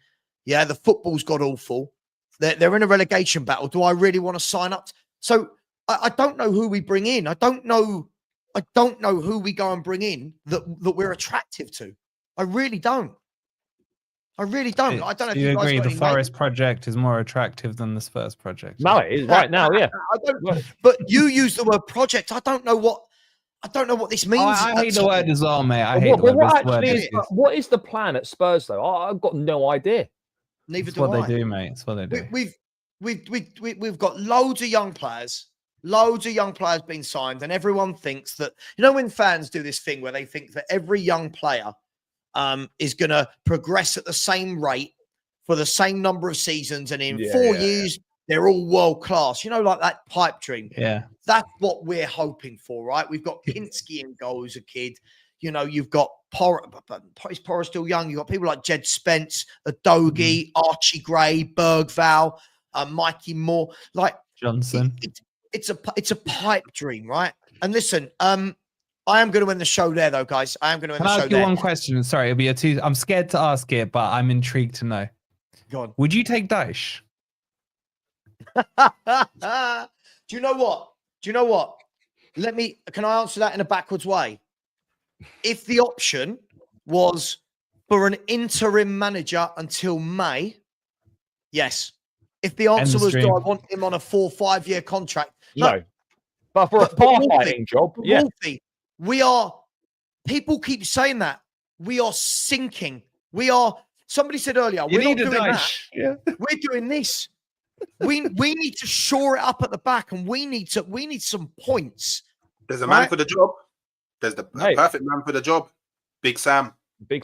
A: Yeah, the football's got awful. They're in a relegation battle. Do I really want to sign up? So I don't know who we bring in. I don't know who we go and bring in that we're attractive to. I really don't. I don't know.
C: Do you agree the Forest project is more attractive than the Spurs project?
B: No, it is right now, yeah.
A: But you use the word project. I don't know what this means.
C: I hate the word as well, mate. I hate the word.
B: What is the plan at Spurs, though? I've got no idea.
A: Neither
C: do I. That's what they do, mate. That's what they do.
A: We've got loads of young players being signed, and everyone thinks that, you know, when fans do this thing where they think that every young player is going to progress at the same rate for the same number of seasons, and in 4 years they're all world class. You know, like that pipe dream.
C: Yeah,
A: that's what we're hoping for, right? We've got Kinski in goal as a kid. You know, you've got is Porro still young? You've got people like Jed Spence, Adogi, Archie Gray, Bergval, Mikey Moore, like
C: Johnson.
A: It's a pipe dream, right? And listen, I am going to end the show there, though, guys. I am going to end the show there.
C: Can I ask you one question? Sorry, it'll be a two. I'm scared to ask it, but I'm intrigued to know.
A: Go on.
C: Would you take Daesh?
A: Do you know what? Can I answer that in a backwards way? If the option was for an interim manager until May, yes. If the answer was, do I want him on a 4 or 5 year contract?
B: No. But for a firefighting job, yeah.
A: Wolfie, people keep saying that. We are sinking. Somebody said earlier, we're not doing that. Yeah. We're doing this. We need to shore it up at the back, and we need some points.
D: There's a man for the job. There's the perfect man for the job. Big Sam.
A: Bring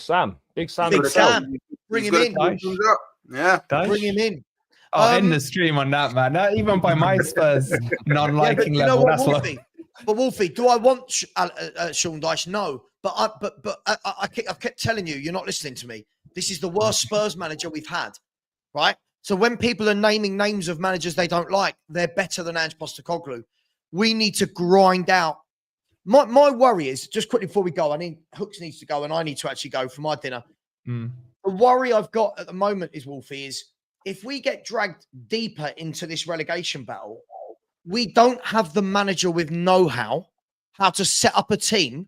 A: him in.
D: Yeah.
A: Bring him in.
C: I'll end the stream on that, man. Not even by my Spurs non-liking level. That's
A: Wolfie, but Wolfie, do I want Sean Dyche? No. But I've kept telling you, you're not listening to me. This is the worst Spurs manager we've had, right? So when people are naming names of managers they don't like, they're better than Ange Postecoglou. We need to grind out. My worry is, just quickly before we go, Hooks needs to go and I need to actually go for my dinner. The worry I've got at the moment is, Wolfie, is if we get dragged deeper into this relegation battle, we don't have the manager with know-how, how to set up a team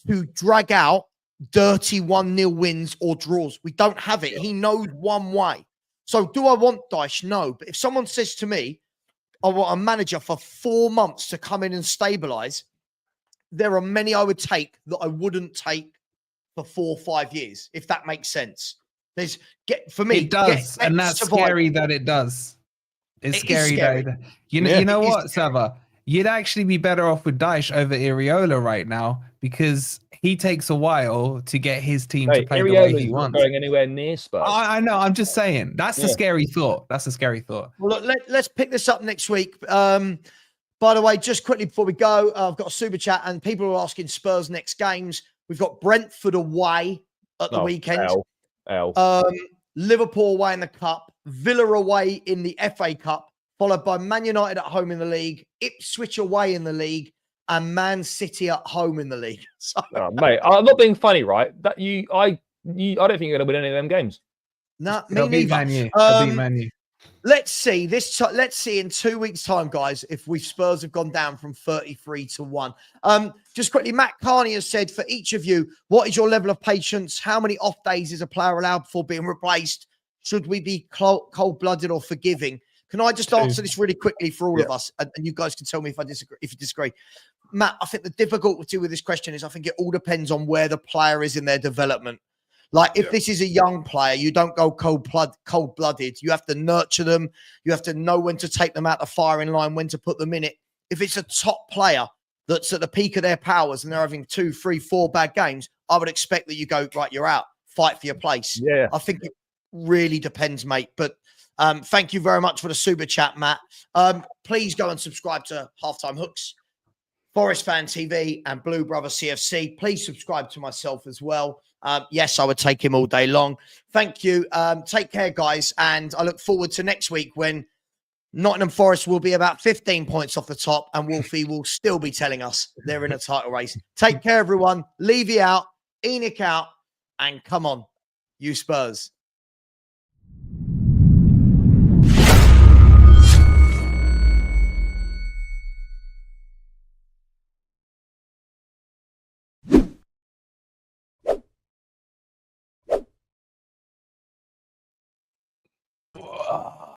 A: to drag out dirty 1-0 wins or draws. We don't have it. He knows one way. So do I want Dyche? No. But if someone says to me, I want a manager for 4 months to come in and stabilize, there are many I would take that I wouldn't take for 4 or 5 years, if that makes sense. For me,
C: it does, and that's scary that it does. It's scary. That you know what, Savva? You'd actually be better off with Dyche over Iriola right now, because he takes a while to get his team to play the way he wants.
B: Not going anywhere near Spurs.
C: I know. I'm just saying. That's a scary thought. That's a scary thought.
A: Well, look, let's pick this up next week. By the way, just quickly before we go, I've got a super chat, and people are asking Spurs next games. We've got Brentford away at the weekend. Liverpool away in the Cup. Villa away in the FA Cup, followed by Man United at home in the league, Ipswich away in the league, and Man City at home in the league. So,
B: mate, I'm not being funny, right? I don't think you're going to win any of them games.
A: No, me neither. Let's see let's see in 2 weeks' time, guys, if Spurs have gone down from 33 to 1. Just quickly, Matt Carney has said, for each of you, what is your level of patience? How many off days is a player allowed before being replaced? Should we be cold-blooded or forgiving? Can I just answer this really quickly for all of us? And you guys can tell me if you disagree. Matt, I think the difficulty with this question is I think it all depends on where the player is in their development. Like, if this is a young player, you don't go cold-blooded. You have to nurture them. You have to know when to take them out the firing line, when to put them in it. If it's a top player that's at the peak of their powers and they're having 2, 3, 4 bad games, I would expect that you go, right, you're out. Fight for your place.
B: Yeah.
A: I think it really depends, mate. But thank you very much for the super chat, Matt. Please go and subscribe to Halftime Hooks, Forest Fan TV, and Blue Brother CFC. Please subscribe to myself as well. Yes, I would take him all day long. Thank you. Take care, guys. And I look forward to next week when Nottingham Forest will be about 15 points off the top and Wolfie will still be telling us they're in a title race. Take care, everyone. Levy out, Enoch out, and come on, you Spurs.